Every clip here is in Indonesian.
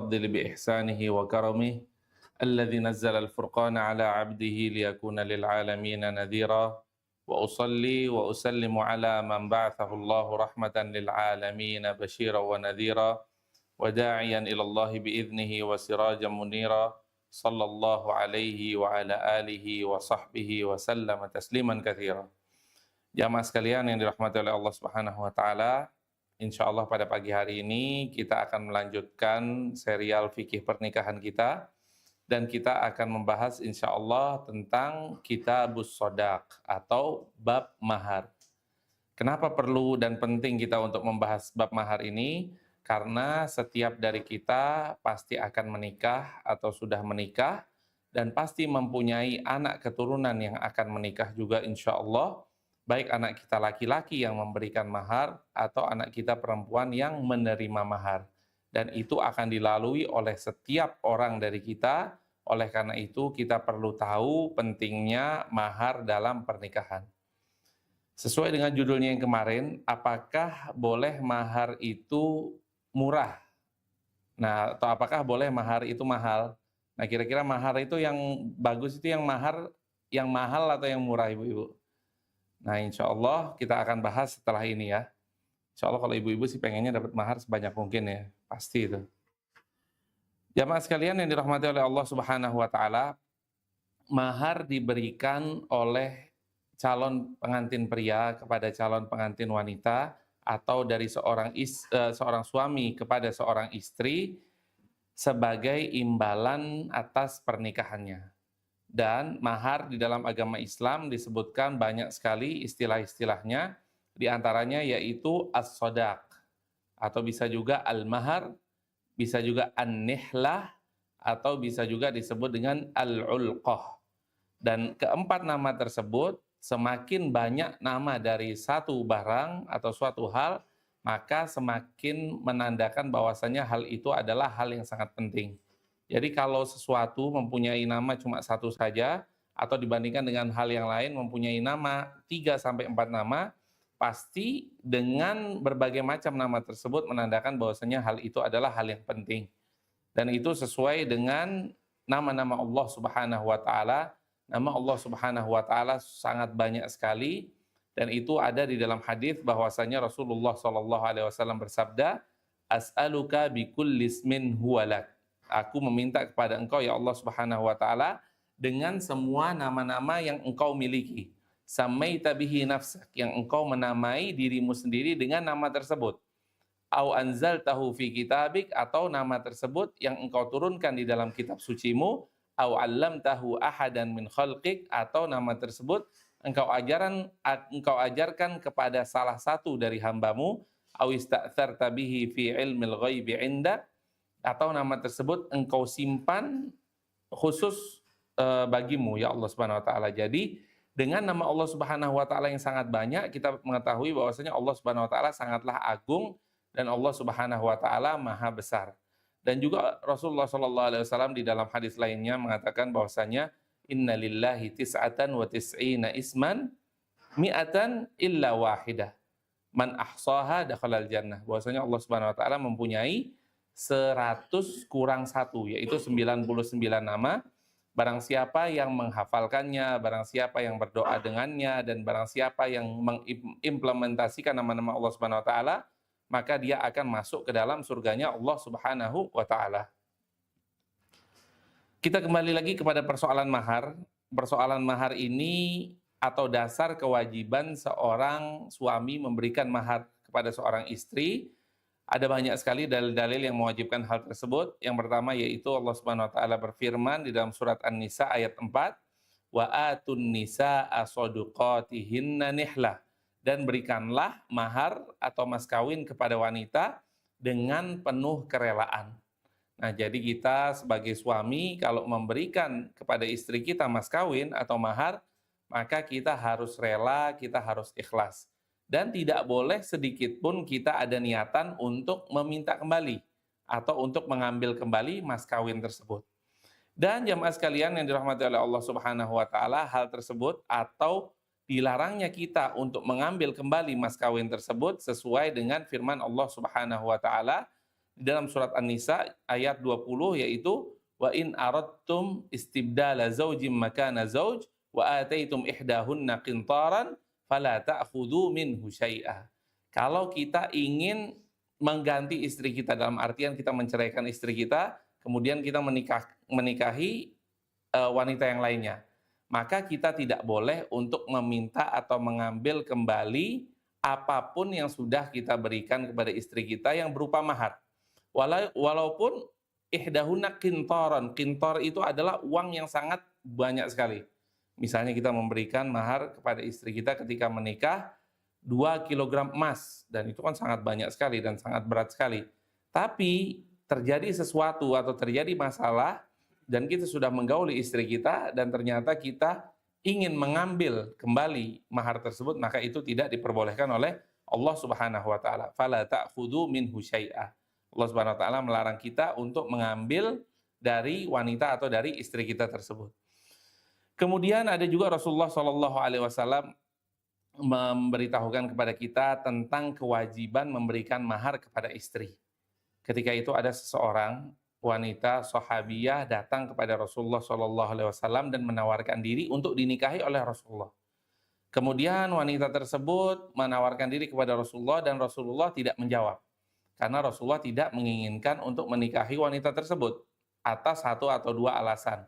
المتفضل بإحسانه وكرمه الذي نزل الفرقان على عبده ليكون للعالمين نذيرا وأصلي وأسلم على من بعثه الله رحمة للعالمين بشيرا ونذيرا وداعيا إلى الله بإذنه وسراجا منيرا صلى الله عليه وعلى آله وصحبه وسلم تسليما كثيرا. Jamaah sekalian yang dirahmati oleh Allah Subhanahu wa taala, insya Allah pada pagi hari ini kita akan melanjutkan serial fikih pernikahan kita dan kita akan membahas insya Allah tentang Kitabus Shadaq atau bab mahar. Kenapa perlu dan penting kita untuk membahas bab mahar ini? Karena setiap dari kita pasti akan menikah atau sudah menikah dan pasti mempunyai anak keturunan yang akan menikah juga insya Allah. Baik anak kita laki-laki yang memberikan mahar atau anak kita perempuan yang menerima mahar. Dan itu akan dilalui oleh setiap orang dari kita. Oleh karena itu kita perlu tahu pentingnya mahar dalam pernikahan. Sesuai dengan judulnya yang kemarin, apakah boleh mahar itu murah? Nah, atau apakah boleh mahar itu mahal? Nah, kira-kira mahar itu yang bagus itu yang mahal atau yang murah, Ibu-ibu? Nah, insya Allah kita akan bahas setelah ini ya. Insya Allah kalau ibu-ibu sih pengennya dapat mahar sebanyak mungkin ya, pasti itu. Jamaah sekalian yang dirahmati oleh Allah Subhanahu wa taala, mahar diberikan oleh calon pengantin pria kepada calon pengantin wanita atau dari seorang suami kepada seorang istri sebagai imbalan atas pernikahannya. Dan mahar di dalam agama Islam disebutkan banyak sekali istilah-istilahnya, di antaranya yaitu as-shadaq, atau bisa juga al-mahar, bisa juga an-nihlah, atau bisa juga disebut dengan al-ulqah. Dan keempat nama tersebut, semakin banyak nama dari satu barang atau suatu hal, maka semakin menandakan bahwasanya hal itu adalah hal yang sangat penting. Jadi kalau sesuatu mempunyai nama cuma satu saja, atau dibandingkan dengan hal yang lain mempunyai nama 3-4 nama, pasti dengan berbagai macam nama tersebut menandakan bahwasanya hal itu adalah hal yang penting. Dan itu sesuai dengan nama-nama Allah Subhanahu wa taala. Nama Allah Subhanahu wa taala sangat banyak sekali, dan itu ada di dalam hadis bahwasanya Rasulullah SAW bersabda, "As'aluka bikulli ismin huwalak." Aku meminta kepada engkau ya Allah Subhanahu wa taala dengan semua nama-nama yang engkau miliki. Samaita bihi nafsak, yang engkau menamai dirimu sendiri dengan nama tersebut. Au anzaltahu fi kitabik, atau nama tersebut yang engkau turunkan di dalam kitab sucimu. Au 'allamtahu ahadan min khalqik, atau nama tersebut engkau ajarkan kepada salah satu dari hambamu. Au ista'tharta bihi fi ilmil ghaibi 'indak, atau nama tersebut engkau simpan khusus bagimu ya Allah Subhanahu wa taala. Jadi dengan nama Allah Subhanahu wa taala yang sangat banyak, kita mengetahui bahwasanya Allah Subhanahu wa taala sangatlah agung dan Allah Subhanahu wa taala maha besar. Dan juga Rasulullah sallallahu alaihi wasallam di dalam hadis lainnya mengatakan bahwasanya innalillahi tis'atan wa tis'ina isman mi'atan illa wahidah. Man ahsaha dakhalal jannah. Bahwasanya Allah Subhanahu wa taala mempunyai 100 kurang 1, yaitu 99 nama. Barang siapa yang menghafalkannya, barang siapa yang berdoa dengannya, dan barang siapa yang mengimplementasikan nama-nama Allah Subhanahu wa taala, maka dia akan masuk ke dalam surganya Allah Subhanahu wa taala. Kita kembali lagi kepada persoalan mahar. Persoalan mahar ini atau dasar kewajiban seorang suami memberikan mahar kepada seorang istri. Ada banyak sekali dalil-dalil yang mewajibkan hal tersebut. Yang pertama yaitu Allah Subhanahu wa taala berfirman di dalam surat An-Nisa ayat 4, wa atun nisaa shaduqatihinna nihlah, dan berikanlah mahar atau mas kawin kepada wanita dengan penuh kerelaan. Nah, jadi kita sebagai suami kalau memberikan kepada istri kita mas kawin atau mahar, maka kita harus rela, kita harus ikhlas. Dan tidak boleh sedikit pun kita ada niatan untuk meminta kembali atau untuk mengambil kembali mas kawin tersebut. Dan jamaah sekalian yang dirahmati oleh Allah Subhanahu wa taala, hal tersebut atau dilarangnya kita untuk mengambil kembali mas kawin tersebut sesuai dengan firman Allah Subhanahu wa taala di dalam surat An-Nisa ayat 20, yaitu wa in aradtum istibdala zaujim makana zauj wa ataitum ihdahunna qintaran fala ta'khudhu minhu syai'a. Kalau kita ingin mengganti istri kita, dalam artian kita menceraikan istri kita, kemudian kita menikahi wanita yang lainnya, maka kita tidak boleh untuk meminta atau mengambil kembali apapun yang sudah kita berikan kepada istri kita yang berupa mahar. Walaupun ihdahuna qintaran, qintar itu adalah uang yang sangat banyak sekali. Misalnya kita memberikan mahar kepada istri kita ketika menikah 2 kilogram emas, dan itu kan sangat banyak sekali dan sangat berat sekali. Tapi terjadi sesuatu atau terjadi masalah dan kita sudah menggauli istri kita dan ternyata kita ingin mengambil kembali mahar tersebut, maka itu tidak diperbolehkan oleh Allah Subhanahu wa taala. Fala ta'khudhu minhu syai'a. Allah Subhanahu wa taala melarang kita untuk mengambil dari wanita atau dari istri kita tersebut. Kemudian ada juga Rasulullah Shallallahu alaihi wasallam memberitahukan kepada kita tentang kewajiban memberikan mahar kepada istri. Ketika itu ada seseorang wanita sahabiyah datang kepada Rasulullah Shallallahu alaihi wasallam dan menawarkan diri untuk dinikahi oleh Rasulullah. Kemudian wanita tersebut menawarkan diri kepada Rasulullah dan Rasulullah tidak menjawab. Karena Rasulullah tidak menginginkan untuk menikahi wanita tersebut atas satu atau dua alasan.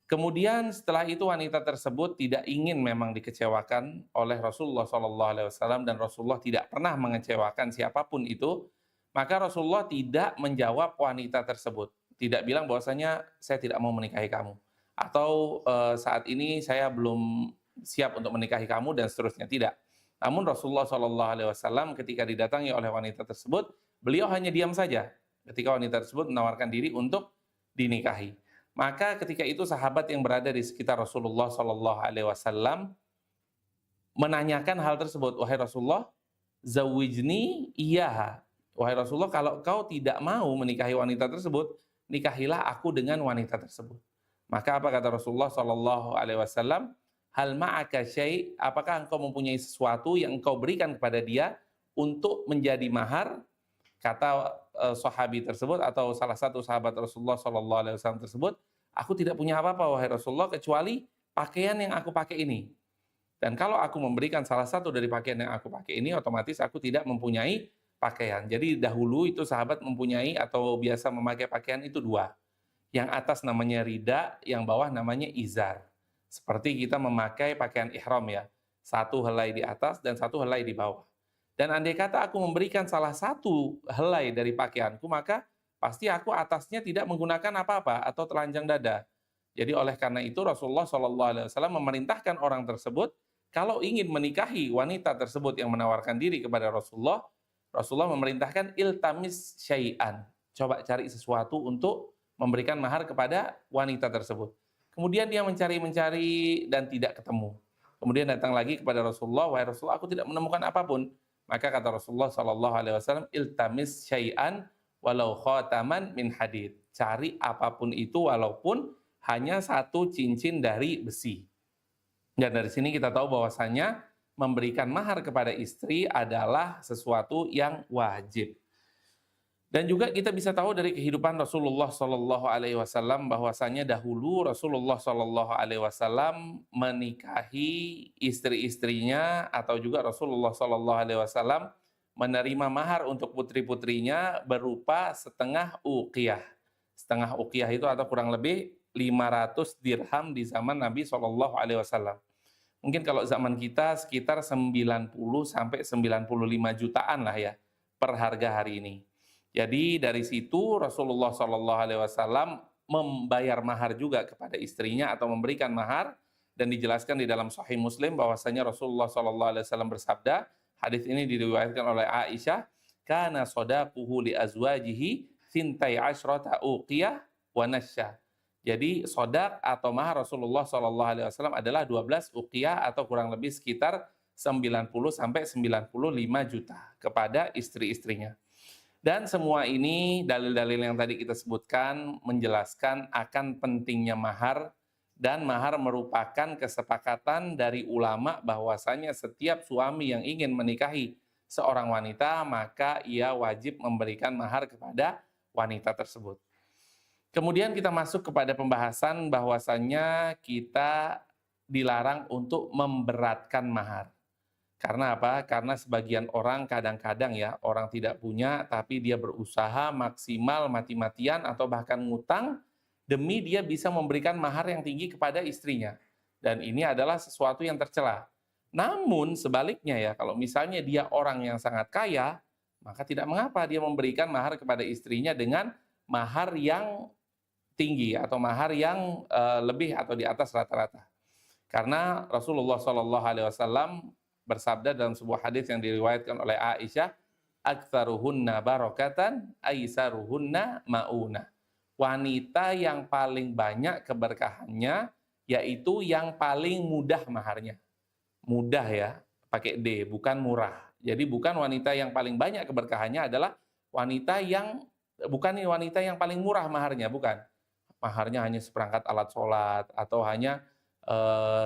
Kemudian setelah itu wanita tersebut tidak ingin memang dikecewakan oleh Rasulullah SAW dan Rasulullah tidak pernah mengecewakan siapapun itu, maka Rasulullah tidak menjawab wanita tersebut. Tidak bilang bahwasanya saya tidak mau menikahi kamu, atau saat ini saya belum siap untuk menikahi kamu dan seterusnya, tidak. Namun Rasulullah SAW ketika didatangi oleh wanita tersebut, beliau hanya diam saja ketika wanita tersebut menawarkan diri untuk dinikahi. Maka ketika itu sahabat yang berada di sekitar Rasulullah SAW menanyakan hal tersebut, wahai Rasulullah, zawijni iyaha. Wahai Rasulullah, kalau kau tidak mau menikahi wanita tersebut, nikahilah aku dengan wanita tersebut. Maka apa kata Rasulullah SAW? Hal ma'aka syai', apakah engkau mempunyai sesuatu yang engkau berikan kepada dia untuk menjadi mahar? Kata sahabi tersebut atau salah satu sahabat Rasulullah SAW tersebut, aku tidak punya apa-apa wahai Rasulullah kecuali pakaian yang aku pakai ini. Dan kalau aku memberikan salah satu dari pakaian yang aku pakai ini, otomatis aku tidak mempunyai pakaian. Jadi dahulu itu sahabat mempunyai atau biasa memakai pakaian itu dua. Yang atas namanya rida, yang bawah namanya izar. Seperti kita memakai pakaian ihram ya. Satu helai di atas dan satu helai di bawah. Dan andai kata aku memberikan salah satu helai dari pakaianku, maka pasti aku atasnya tidak menggunakan apa-apa atau telanjang dada. Jadi oleh karena itu Rasulullah SAW memerintahkan orang tersebut, kalau ingin menikahi wanita tersebut yang menawarkan diri kepada Rasulullah, Rasulullah memerintahkan iltamis syai'an. Coba cari sesuatu untuk memberikan mahar kepada wanita tersebut. Kemudian dia mencari-mencari dan tidak ketemu. Kemudian datang lagi kepada Rasulullah, wahai Rasulullah, aku tidak menemukan apapun. Maka kata Rasulullah SAW, iltamis syai'an walau khataman min hadid. Cari apapun itu walaupun hanya satu cincin dari besi. Dan dari sini kita tahu bahwasanya memberikan mahar kepada istri adalah sesuatu yang wajib. Dan juga kita bisa tahu dari kehidupan Rasulullah SAW bahwasanya dahulu Rasulullah SAW menikahi istri-istrinya atau juga Rasulullah SAW menerima mahar untuk putri-putrinya berupa setengah uqiyah. Setengah uqiyah itu atau kurang lebih 500 dirham di zaman Nabi SAW. Mungkin kalau zaman kita sekitar 90 sampai 95 jutaan lah ya per harga hari ini. Jadi dari situ Rasulullah SAW membayar mahar juga kepada istrinya atau memberikan mahar, dan dijelaskan di dalam Sahih Muslim bahwasanya Rasulullah SAW bersabda, hadis ini diriwayatkan oleh Aisyah, kana sodaquhu li azwajihi thintai asyrata uqiyah wa nasya. Jadi sodak atau mahar Rasulullah SAW adalah 12 uqiyah atau kurang lebih sekitar 90 sampai 95 juta kepada istri-istrinya. Dan semua ini dalil-dalil yang tadi kita sebutkan menjelaskan akan pentingnya mahar, dan mahar merupakan kesepakatan dari ulama bahwasanya setiap suami yang ingin menikahi seorang wanita, maka ia wajib memberikan mahar kepada wanita tersebut. Kemudian kita masuk kepada pembahasan bahwasannya kita dilarang untuk memberatkan mahar. Karena apa? Karena sebagian orang kadang-kadang ya, orang tidak punya tapi dia berusaha maksimal mati-matian atau bahkan ngutang demi dia bisa memberikan mahar yang tinggi kepada istrinya. Dan ini adalah sesuatu yang tercela. Namun sebaliknya ya, kalau misalnya dia orang yang sangat kaya, maka tidak mengapa dia memberikan mahar kepada istrinya dengan mahar yang tinggi atau mahar yang lebih atau di atas rata-rata. Karena Rasulullah SAW bersabda dalam sebuah hadis yang diriwayatkan oleh Aisyah, "Aktsaruhunna barakatan aisaruhunna mauna." Wanita yang paling banyak keberkahannya yaitu yang paling mudah maharnya. Mudah ya, pakai D, bukan murah. Jadi bukan wanita yang paling banyak keberkahannya adalah wanita yang bukan wanita yang paling murah maharnya, bukan. Maharnya hanya seperangkat alat sholat atau hanya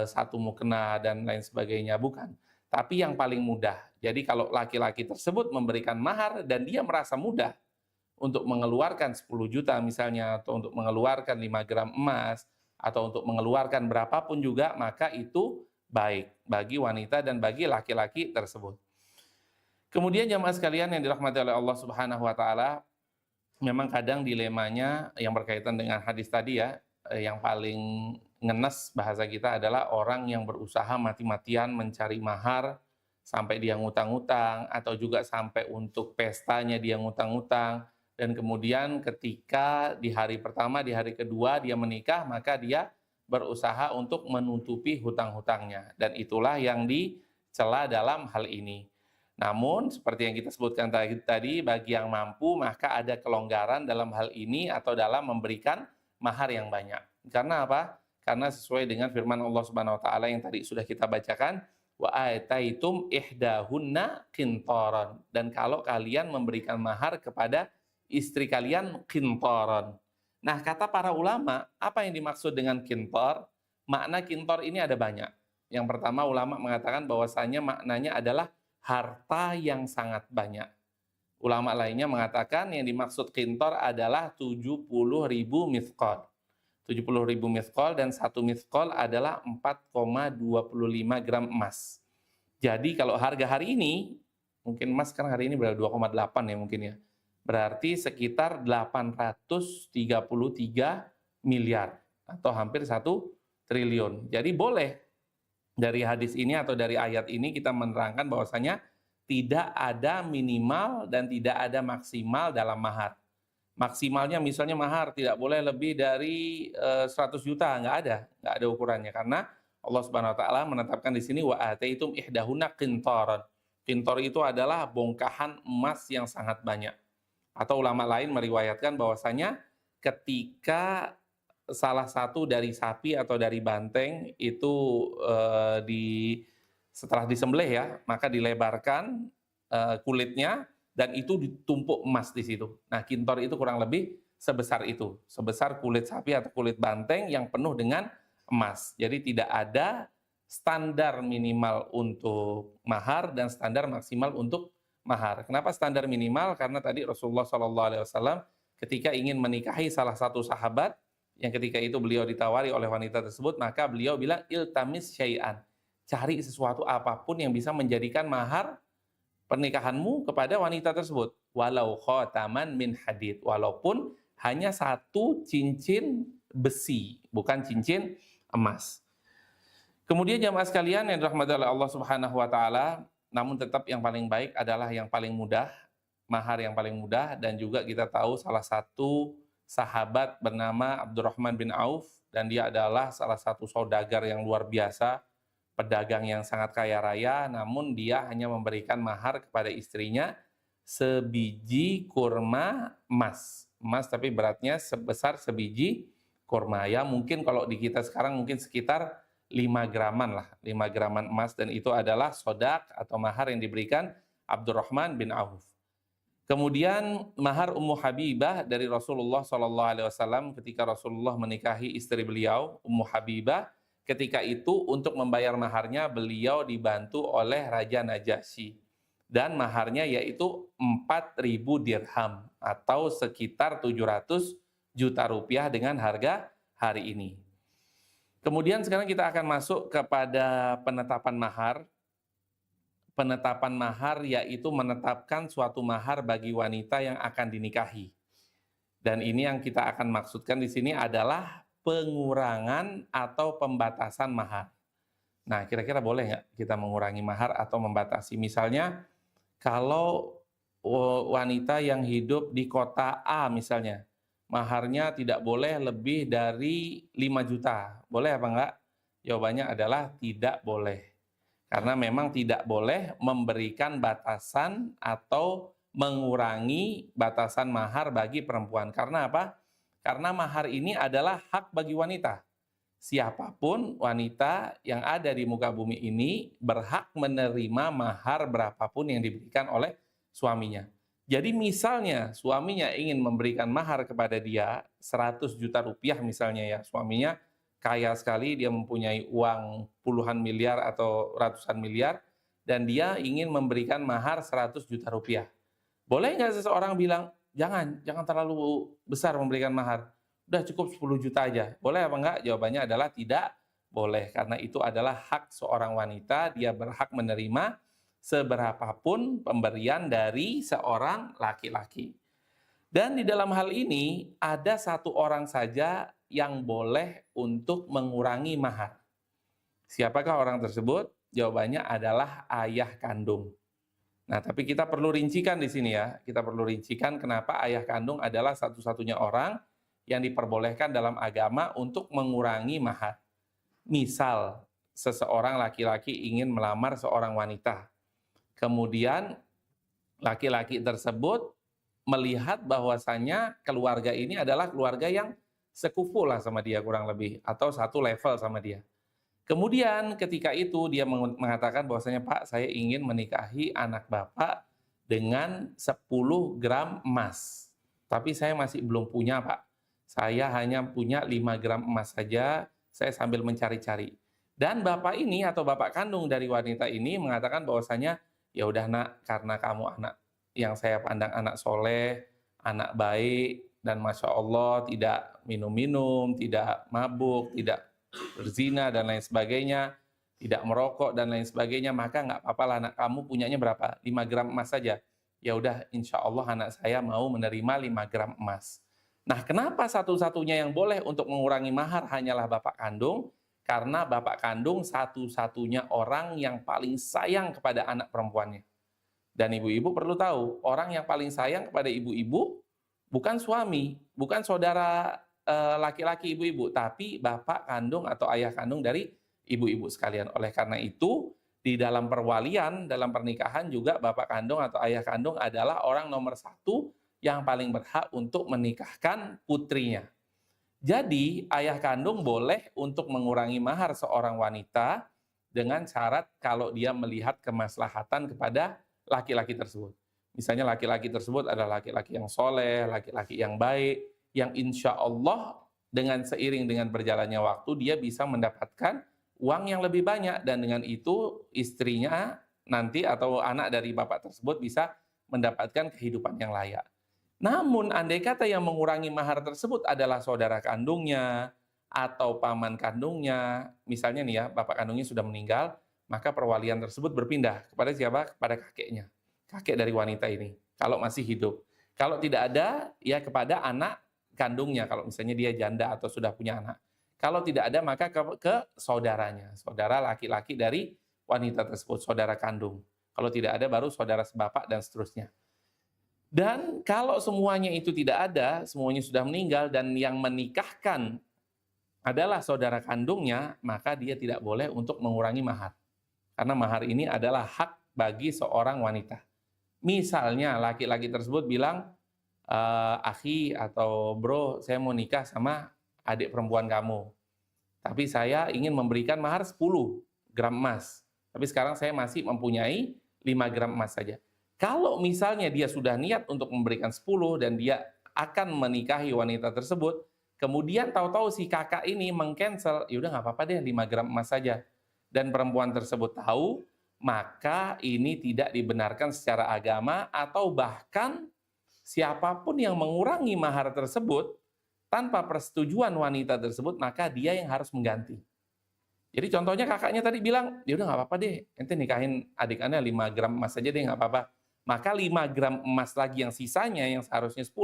satu mukena dan lain sebagainya, bukan. Tapi yang paling mudah. Jadi kalau laki-laki tersebut memberikan mahar dan dia merasa mudah untuk mengeluarkan 10 juta misalnya, atau untuk mengeluarkan 5 gram emas, atau untuk mengeluarkan berapapun juga, maka itu baik bagi wanita dan bagi laki-laki tersebut. Kemudian jamaah sekalian yang dirahmati oleh Allah Subhanahu wa taala, memang kadang dilemanya yang berkaitan dengan hadis tadi ya, yang paling ngenes bahasa kita adalah orang yang berusaha mati-matian mencari mahar sampai dia ngutang-ngutang, atau juga sampai untuk pestanya dia ngutang-ngutang, dan kemudian ketika di hari pertama, di hari kedua dia menikah, maka dia berusaha untuk menutupi hutang-hutangnya, dan itulah yang dicela dalam hal ini. Namun seperti yang kita sebutkan tadi, bagi yang mampu maka ada kelonggaran dalam hal ini atau dalam memberikan mahar yang banyak. Karena apa? Karena sesuai dengan firman Allah Subhanahu wa taala yang tadi sudah kita bacakan, wa ataitum ihdahunna qintaran, dan kalau kalian memberikan mahar kepada istri kalian qintaran. Nah, kata para ulama, apa yang dimaksud dengan qintar? Makna qintar ini ada banyak. Yang pertama, ulama mengatakan bahwasanya maknanya adalah harta yang sangat banyak. Ulama lainnya mengatakan yang dimaksud qintar adalah 70.000 mithqal. 70.000 mithqal, dan satu mithqal adalah 4,25 gram emas. Jadi kalau harga hari ini, mungkin emas sekarang hari ini berapa? 2,8 ya mungkin ya. Berarti sekitar 833 miliar atau hampir 1 triliun. Jadi boleh dari hadis ini atau dari ayat ini kita menerangkan bahwasanya tidak ada minimal dan tidak ada maksimal dalam mahar. Maksimalnya misalnya mahar tidak boleh lebih dari 100 juta, nggak ada ukurannya, karena Allah Subhanahu wa taala menetapkan di sini wa ataitum ihdahunna qintaran. Qintar itu adalah bongkahan emas yang sangat banyak. Atau ulama lain meriwayatkan bahwasanya ketika salah satu dari sapi atau dari banteng itu setelah disembelih ya, maka dilebarkan kulitnya, dan itu ditumpuk emas di situ. Nah, qintar itu kurang lebih sebesar itu, sebesar kulit sapi atau kulit banteng yang penuh dengan emas. Jadi tidak ada standar minimal untuk mahar dan standar maksimal untuk mahar. Kenapa standar minimal? Karena tadi Rasulullah SAW ketika ingin menikahi salah satu sahabat, yang ketika itu beliau ditawari oleh wanita tersebut, maka beliau bilang iltamis syai'an, cari sesuatu apapun yang bisa menjadikan mahar pernikahanmu kepada wanita tersebut, walau khataman min hadid, walaupun hanya satu cincin besi, bukan cincin emas. Kemudian jamaah sekalian yang dirahmati oleh Allah Subhanahu wa taala, namun tetap yang paling baik adalah yang paling mudah, mahar yang paling mudah. Dan juga kita tahu salah satu sahabat bernama Abdurrahman bin Auf, dan dia adalah salah satu saudagar yang luar biasa, pedagang yang sangat kaya raya, namun dia hanya memberikan mahar kepada istrinya sebiji kurma emas. Emas tapi beratnya sebesar sebiji kurma. Ya mungkin kalau di kita sekarang mungkin sekitar 5 graman lah, 5 graman emas, dan itu adalah sodak atau mahar yang diberikan Abdurrahman bin Auf. Kemudian mahar Ummu Habibah dari Rasulullah SAW ketika Rasulullah menikahi istri beliau, Ummu Habibah. Ketika itu untuk membayar maharnya beliau dibantu oleh Raja Najasyi. dan maharnya yaitu 4.000 dirham atau sekitar 700 juta rupiah dengan harga hari ini. Kemudian sekarang kita akan masuk kepada penetapan mahar. Penetapan mahar yaitu menetapkan suatu mahar bagi wanita yang akan dinikahi. Dan ini yang kita akan maksudkan di sini adalah pengurangan atau pembatasan mahar. Nah, kira-kira boleh nggak kita mengurangi mahar atau membatasi? Misalnya, kalau wanita yang hidup di kota A misalnya, maharnya tidak boleh lebih dari 5 juta. Boleh apa enggak? Jawabannya adalah tidak boleh. Karena memang tidak boleh memberikan batasan atau mengurangi batasan mahar bagi perempuan. Karena apa? Karena mahar ini adalah hak bagi wanita. Siapapun wanita yang ada di muka bumi ini berhak menerima mahar berapapun yang diberikan oleh suaminya. Jadi misalnya suaminya ingin memberikan mahar kepada dia 100 juta rupiah misalnya ya, suaminya kaya sekali, dia mempunyai uang puluhan miliar atau ratusan miliar, dan dia ingin memberikan mahar 100 juta rupiah. Boleh nggak seseorang bilang, jangan terlalu besar memberikan mahar, udah cukup 10 juta aja. Boleh apa enggak? Jawabannya adalah tidak boleh, karena itu adalah hak seorang wanita, dia berhak menerima seberapapun pemberian dari seorang laki-laki. Dan di dalam hal ini ada satu orang saja yang boleh untuk mengurangi mahar. Siapakah orang tersebut? Jawabannya adalah ayah kandung. Nah, tapi kita perlu rincikan di sini ya. Kita perlu rincikan kenapa ayah kandung adalah satu-satunya orang yang diperbolehkan dalam agama untuk mengurangi mahar. Misal, seseorang laki-laki ingin melamar seorang wanita. Kemudian laki-laki tersebut melihat bahwasannya keluarga ini adalah keluarga yang sekufu lah sama dia kurang lebih, atau satu level sama dia. Kemudian ketika itu dia mengatakan bahwasanya, Pak, saya ingin menikahi anak Bapak dengan 10 gram emas. Tapi saya masih belum punya, Pak. Saya hanya punya 5 gram emas saja, saya sambil mencari-cari. Dan Bapak ini atau Bapak kandung dari wanita ini mengatakan bahwasanya, ya udah nak, karena kamu anak yang saya pandang anak soleh, anak baik, dan Masya Allah tidak minum-minum, tidak mabuk, tidak berzina dan lain sebagainya, tidak merokok dan lain sebagainya, maka nggak apa-apa lah anak kamu punyanya berapa? 5 gram emas saja. Ya udah, insya Allah anak saya mau menerima 5 gram emas. Nah, kenapa satu-satunya yang boleh untuk mengurangi mahar hanyalah bapak kandung? Karena bapak kandung satu-satunya orang yang paling sayang kepada anak perempuannya. Dan ibu-ibu perlu tahu, orang yang paling sayang kepada ibu-ibu bukan suami, bukan saudara laki-laki ibu-ibu, tapi bapak kandung atau ayah kandung dari ibu-ibu sekalian. Oleh karena itu, di dalam perwalian, dalam pernikahan juga bapak kandung atau ayah kandung adalah orang nomor satu yang paling berhak untuk menikahkan putrinya. Jadi, ayah kandung boleh untuk mengurangi mahar seorang wanita dengan syarat kalau dia melihat kemaslahatan kepada laki-laki tersebut. Misalnya laki-laki tersebut adalah laki-laki yang soleh, laki-laki yang baik, yang insya Allah dengan seiring dengan berjalannya waktu dia bisa mendapatkan uang yang lebih banyak, dan dengan itu istrinya nanti atau anak dari bapak tersebut bisa mendapatkan kehidupan yang layak. Namun andai kata yang mengurangi mahar tersebut adalah saudara kandungnya atau paman kandungnya, misalnya nih ya, bapak kandungnya sudah meninggal, maka perwalian tersebut berpindah kepada siapa? Kepada kakeknya, kakek dari wanita ini, kalau masih hidup. Kalau tidak ada, ya kepada anak kandungnya, kalau misalnya dia janda atau sudah punya anak. Kalau tidak ada, maka ke saudaranya, saudara laki-laki dari wanita tersebut, saudara kandung. Kalau tidak ada, baru saudara sebapak dan seterusnya. Dan kalau semuanya itu tidak ada, semuanya sudah meninggal, dan yang menikahkan adalah saudara kandungnya, maka dia tidak boleh untuk mengurangi mahar. Karena mahar ini adalah hak bagi seorang wanita. Misalnya laki-laki tersebut bilang, akhi atau bro, saya mau nikah sama adik perempuan kamu. Tapi saya ingin memberikan mahar 10 gram emas. Tapi sekarang saya masih mempunyai 5 gram emas saja. Kalau misalnya dia sudah niat untuk memberikan 10 dan dia akan menikahi wanita tersebut, kemudian tahu-tahu si kakak ini meng-cancel, ya udah nggak apa-apa deh 5 gram emas saja. Dan perempuan tersebut tahu, maka ini tidak dibenarkan secara agama, atau bahkan siapapun yang mengurangi mahar tersebut tanpa persetujuan wanita tersebut, maka dia yang harus mengganti. Jadi contohnya kakaknya tadi bilang, ya udah nggak apa-apa deh, ente nikahin adik Anda 5 gram emas saja deh, nggak apa-apa. Maka 5 gram emas lagi yang sisanya, yang seharusnya 10,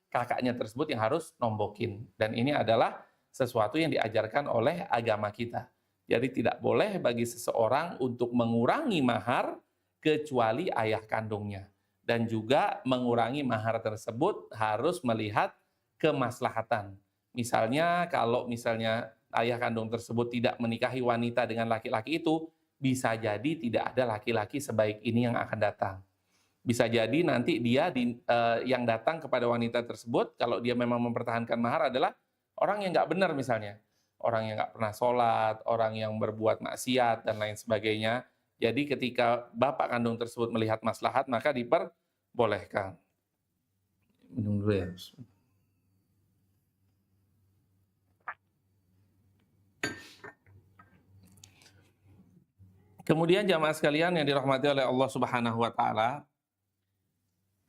kakaknya tersebut yang harus nombokin. Dan ini adalah sesuatu yang diajarkan oleh agama kita. Jadi tidak boleh bagi seseorang untuk mengurangi mahar kecuali ayah kandungnya. Dan juga mengurangi mahar tersebut harus melihat kemaslahatan. Misalnya kalau misalnya ayah kandung tersebut tidak menikahi wanita dengan laki-laki itu, bisa jadi tidak ada laki-laki sebaik ini yang akan datang. Bisa jadi nanti dia yang datang kepada wanita tersebut, kalau dia memang mempertahankan mahar adalah orang yang nggak benar misalnya. Orang yang nggak pernah sholat, orang yang berbuat maksiat, dan lain sebagainya. Jadi ketika bapak kandung tersebut melihat maslahat, maka diperbolehkan. Minum dulu ya. Kemudian jamaah sekalian yang dirahmati oleh Allah Subhanahu wa taala,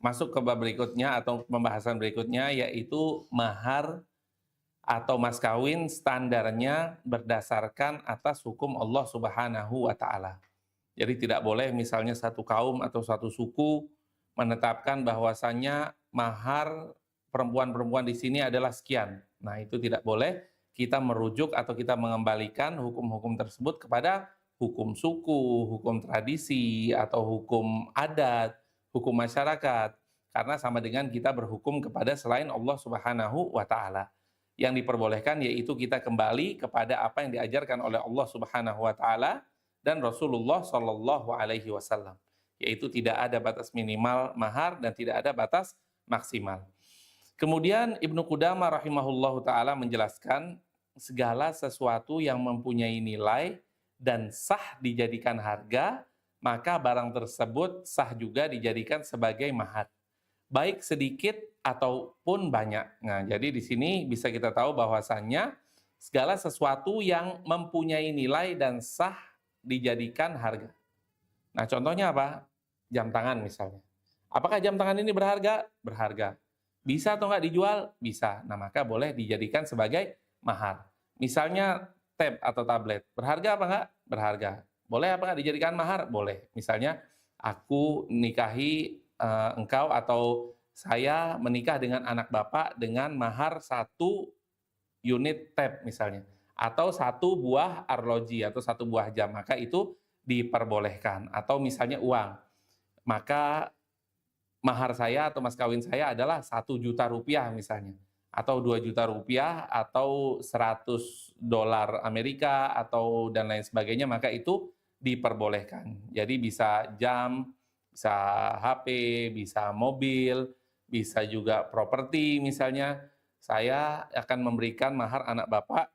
masuk ke bab berikutnya atau pembahasan berikutnya, yaitu mahar atau mas kawin standarnya berdasarkan atas hukum Allah Subhanahu wa taala. Jadi tidak boleh misalnya satu kaum atau satu suku menetapkan bahwasannya mahar perempuan-perempuan di sini adalah sekian. Nah, itu tidak boleh. Kita merujuk atau kita mengembalikan hukum-hukum tersebut kepada hukum suku, hukum tradisi, atau hukum adat, hukum masyarakat. Karena sama dengan kita berhukum kepada selain Allah Subhanahu wa taala. Yang diperbolehkan yaitu kita kembali kepada apa yang diajarkan oleh Allah Subhanahu wa taala dan Rasulullah Shallallahu alaihi wasallam, yaitu tidak ada batas minimal mahar dan tidak ada batas maksimal. Kemudian Ibnu Qudamah rahimahullahu taala menjelaskan segala sesuatu yang mempunyai nilai dan sah dijadikan harga, maka barang tersebut sah juga dijadikan sebagai mahar, baik sedikit ataupun banyak. Nah, jadi di sini bisa kita tahu bahwasannya segala sesuatu yang mempunyai nilai dan sah dijadikan harga. Nah, contohnya apa? Jam tangan misalnya. Apakah jam tangan ini berharga? Berharga. Bisa atau nggak dijual? Bisa. Nah, maka boleh dijadikan sebagai mahar. Misalnya tab atau tablet. Berharga apa nggak? Berharga. Boleh apa nggak dijadikan mahar? Boleh. Misalnya, aku nikahi engkau atau saya menikah dengan anak bapak dengan mahar 1 unit tab misalnya, atau 1 buah arloji atau 1 buah jam, maka itu diperbolehkan. Atau misalnya uang, maka mahar saya atau mas kawin saya adalah 1 juta rupiah misalnya, atau 2 juta rupiah, atau 100 dolar Amerika, atau dan lain sebagainya, maka itu diperbolehkan. Jadi bisa jam, bisa HP, bisa mobil, bisa juga properti. Misalnya saya akan memberikan mahar anak bapak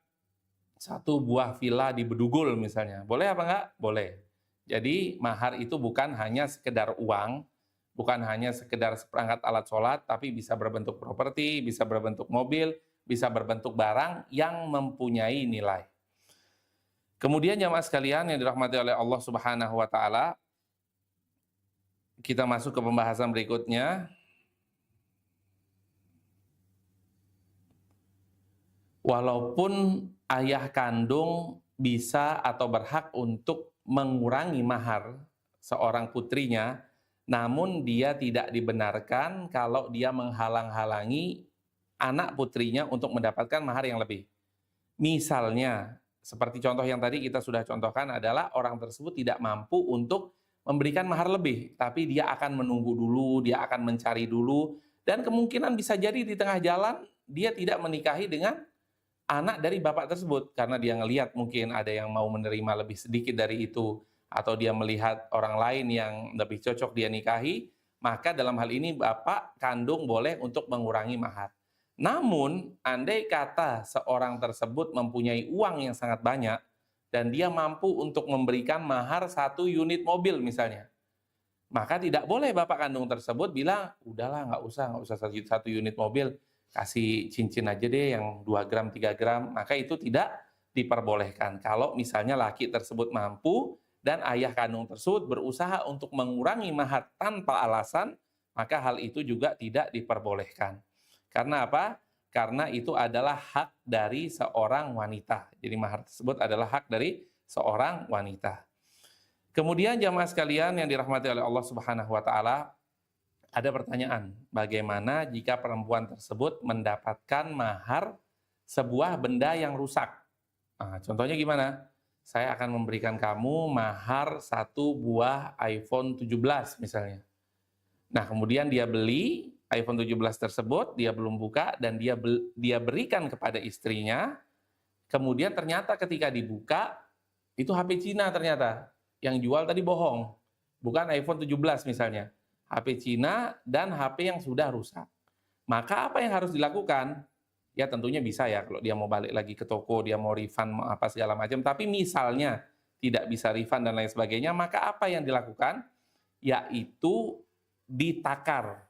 1 buah villa di Bedugul misalnya. Boleh apa enggak? Boleh. Jadi mahar itu bukan hanya sekedar uang, bukan hanya sekedar seperangkat alat sholat, tapi bisa berbentuk properti, bisa berbentuk mobil, bisa berbentuk barang yang mempunyai nilai. Kemudian jamaah sekalian yang dirahmati oleh Allah Subhanahu wa taala, kita masuk ke pembahasan berikutnya. Walaupun ayah kandung bisa atau berhak untuk mengurangi mahar seorang putrinya, namun dia tidak dibenarkan kalau dia menghalang-halangi anak putrinya untuk mendapatkan mahar yang lebih. Misalnya, seperti contoh yang tadi kita sudah contohkan adalah orang tersebut tidak mampu untuk memberikan mahar lebih, tapi dia akan menunggu dulu, dia akan mencari dulu, dan kemungkinan bisa jadi di tengah jalan dia tidak menikahi dengan anak dari bapak tersebut, karena dia ngelihat mungkin ada yang mau menerima lebih sedikit dari itu, atau dia melihat orang lain yang lebih cocok dia nikahi, maka dalam hal ini bapak kandung boleh untuk mengurangi mahar. Namun, andai kata seorang tersebut mempunyai uang yang sangat banyak, dan dia mampu untuk memberikan mahar 1 unit mobil misalnya, maka tidak boleh bapak kandung tersebut bilang, udahlah nggak usah 1 unit mobil, kasih cincin aja deh yang 2 gram, 3 gram, maka itu tidak diperbolehkan. Kalau misalnya laki tersebut mampu dan ayah kandung tersebut berusaha untuk mengurangi mahar tanpa alasan, maka hal itu juga tidak diperbolehkan. Karena apa? Karena itu adalah hak dari seorang wanita. Jadi mahar tersebut adalah hak dari seorang wanita. Kemudian jamaah sekalian yang dirahmati oleh Allah Subhanahu wa taala, ada pertanyaan, bagaimana jika perempuan tersebut mendapatkan mahar sebuah benda yang rusak? Nah, contohnya gimana? Saya akan memberikan kamu mahar satu buah iPhone 17 misalnya. Nah, kemudian dia beli iPhone 17 tersebut, dia belum buka dan dia berikan kepada istrinya. Kemudian ternyata ketika dibuka, itu HP Cina ternyata. Yang jual tadi bohong. Bukan iPhone 17 misalnya. HP Cina dan HP yang sudah rusak. Maka apa yang harus dilakukan? Ya tentunya bisa ya kalau dia mau balik lagi ke toko, dia mau refund mau apa segala macam. Tapi misalnya tidak bisa refund dan lain sebagainya, maka apa yang dilakukan? Yaitu ditakar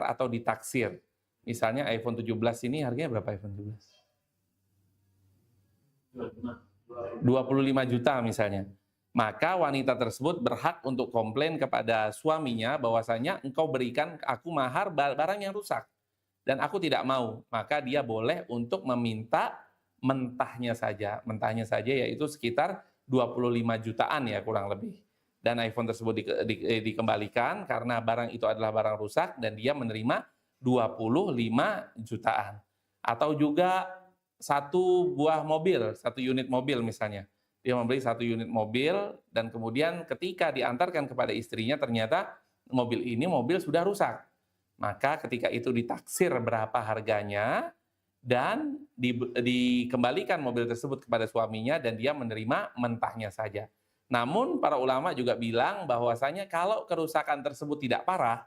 atau ditaksir. Misalnya iPhone 17 ini harganya berapa iPhone 17? 25 juta misalnya. Maka wanita tersebut berhak untuk komplain kepada suaminya bahwasanya engkau berikan aku mahar barang yang rusak dan aku tidak mau. Maka dia boleh untuk meminta mentahnya saja yaitu sekitar 25 jutaan ya kurang lebih. Dan iPhone tersebut dikembalikan karena barang itu adalah barang rusak dan dia menerima 25 jutaan. Atau juga satu buah mobil, satu unit mobil misalnya. Dia membeli satu unit mobil dan kemudian ketika diantarkan kepada istrinya ternyata mobil ini sudah rusak. Maka ketika itu ditaksir berapa harganya dan dikembalikan mobil tersebut kepada suaminya dan dia menerima mentahnya saja. Namun para ulama juga bilang bahwasanya kalau kerusakan tersebut tidak parah,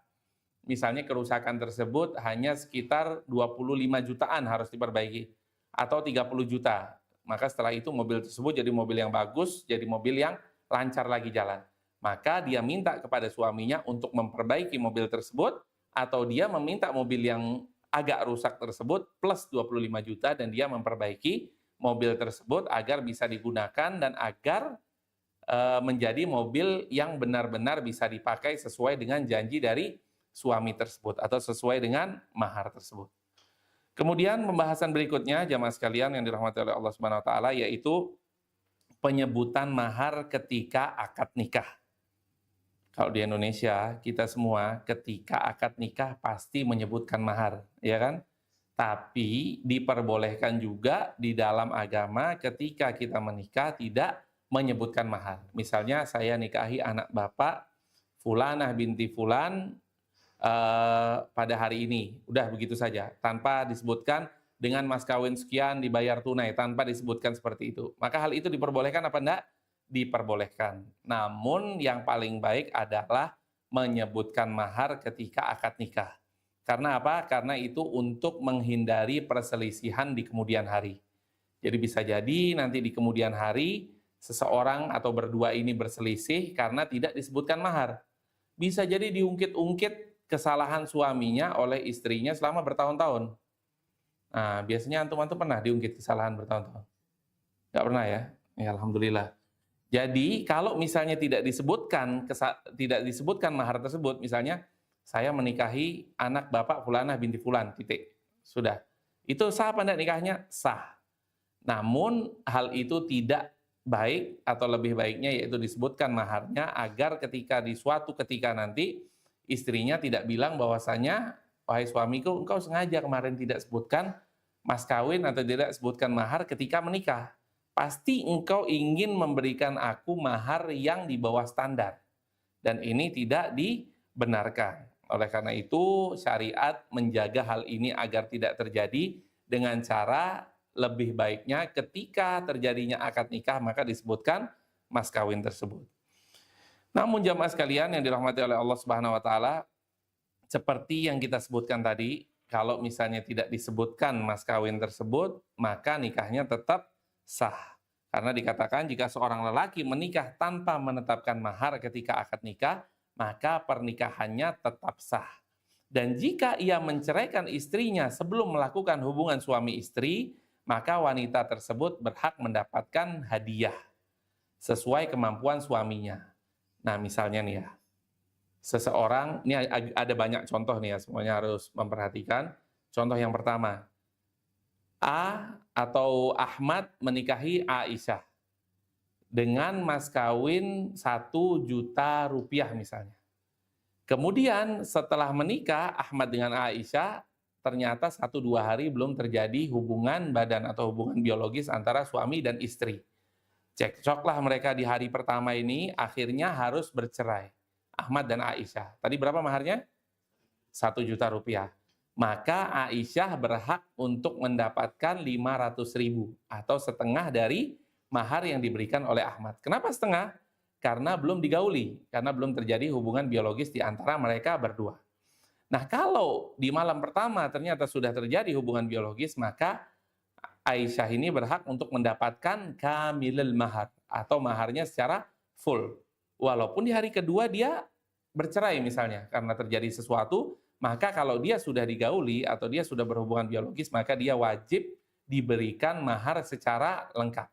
misalnya kerusakan tersebut hanya sekitar 25 jutaan harus diperbaiki atau 30 juta. Maka setelah itu mobil tersebut jadi mobil yang bagus, jadi mobil yang lancar lagi jalan. Maka dia minta kepada suaminya untuk memperbaiki mobil tersebut atau dia meminta mobil yang agak rusak tersebut plus 25 juta dan dia memperbaiki mobil tersebut agar bisa digunakan dan agar menjadi mobil yang benar-benar bisa dipakai sesuai dengan janji dari suami tersebut atau sesuai dengan mahar tersebut. Kemudian pembahasan berikutnya jamaah sekalian yang dirahmati oleh Allah Subhanahu wa taala yaitu penyebutan mahar ketika akad nikah. Kalau di Indonesia kita semua ketika akad nikah pasti menyebutkan mahar, ya kan? Tapi diperbolehkan juga di dalam agama ketika kita menikah tidak menyebutkan mahar. Misalnya saya nikahi anak bapak Fulanah binti Fulan pada hari ini, udah begitu saja, tanpa disebutkan dengan mas kawin sekian dibayar tunai, tanpa disebutkan seperti itu. Maka hal itu diperbolehkan apa enggak? Diperbolehkan. Namun yang paling baik adalah menyebutkan mahar ketika akad nikah. Karena apa? Karena itu untuk menghindari perselisihan di kemudian hari. Jadi bisa jadi nanti di kemudian hari seseorang atau berdua ini berselisih karena tidak disebutkan mahar. Bisa jadi diungkit-ungkit kesalahan suaminya oleh istrinya selama bertahun-tahun. Nah, biasanya antum-antum pernah diungkit kesalahan bertahun-tahun? Nggak pernah ya? Ya, alhamdulillah. Jadi, kalau misalnya tidak disebutkan mahar tersebut, misalnya saya menikahi anak bapak Fulanah binti Fulan, titik. Sudah. Itu sah apa enggak nikahnya? Sah. Namun, hal itu tidak baik atau lebih baiknya yaitu disebutkan maharnya agar di suatu ketika nanti istrinya tidak bilang bahwasanya, wahai suamiku, engkau sengaja kemarin tidak sebutkan mas kawin atau tidak sebutkan mahar ketika menikah. Pasti engkau ingin memberikan aku mahar yang di bawah standar. Dan ini tidak dibenarkan. Oleh karena itu, syariat menjaga hal ini agar tidak terjadi dengan cara lebih baiknya ketika terjadinya akad nikah, maka disebutkan mas kawin tersebut. Namun jamaah sekalian yang dirahmati oleh Allah Subhanahu wa taala, seperti yang kita sebutkan tadi, kalau misalnya tidak disebutkan mas kawin tersebut, maka nikahnya tetap sah. Karena dikatakan jika seorang lelaki menikah tanpa menetapkan mahar ketika akad nikah, maka pernikahannya tetap sah. Dan jika ia menceraikan istrinya sebelum melakukan hubungan suami istri, maka wanita tersebut berhak mendapatkan hadiah. sesuai kemampuan suaminya. Nah, misalnya nih ya, seseorang, ini ada banyak contoh nih ya, semuanya harus memperhatikan. Contoh yang pertama, A atau Ahmad menikahi Aisyah dengan mas kawin 1 juta rupiah misalnya. Kemudian setelah menikah Ahmad dengan Aisyah, ternyata 1-2 hari belum terjadi hubungan badan atau hubungan biologis antara suami dan istri. Cekcoklah mereka di hari pertama ini, akhirnya harus bercerai. Ahmad dan Aisyah. Tadi berapa maharnya? 1 juta rupiah. Maka Aisyah berhak untuk mendapatkan 500.000 atau setengah dari mahar yang diberikan oleh Ahmad. Kenapa setengah? Karena belum digauli, karena belum terjadi hubungan biologis di antara mereka berdua. Nah, kalau di malam pertama ternyata sudah terjadi hubungan biologis, maka Aisyah ini berhak untuk mendapatkan kamilul mahar atau maharnya secara full. Walaupun di hari kedua dia bercerai misalnya karena terjadi sesuatu, maka kalau dia sudah digauli atau dia sudah berhubungan biologis, maka dia wajib diberikan mahar secara lengkap.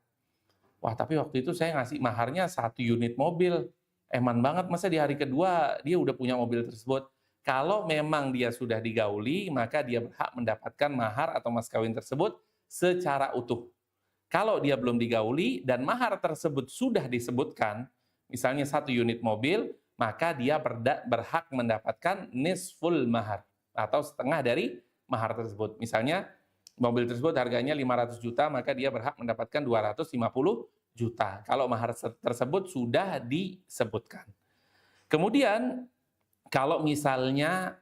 Wah, tapi waktu itu saya ngasih maharnya 1 unit mobil. Eman banget, masa di hari kedua dia udah punya mobil tersebut. Kalau memang dia sudah digauli, maka dia berhak mendapatkan mahar atau mas kawin tersebut secara utuh. Kalau dia belum digauli dan mahar tersebut sudah disebutkan, misalnya 1 unit mobil, maka dia berhak mendapatkan nisful mahar atau setengah dari mahar tersebut. Misalnya mobil tersebut harganya 500 juta, maka dia berhak mendapatkan 250 juta. Kalau mahar tersebut sudah disebutkan. Kemudian kalau misalnya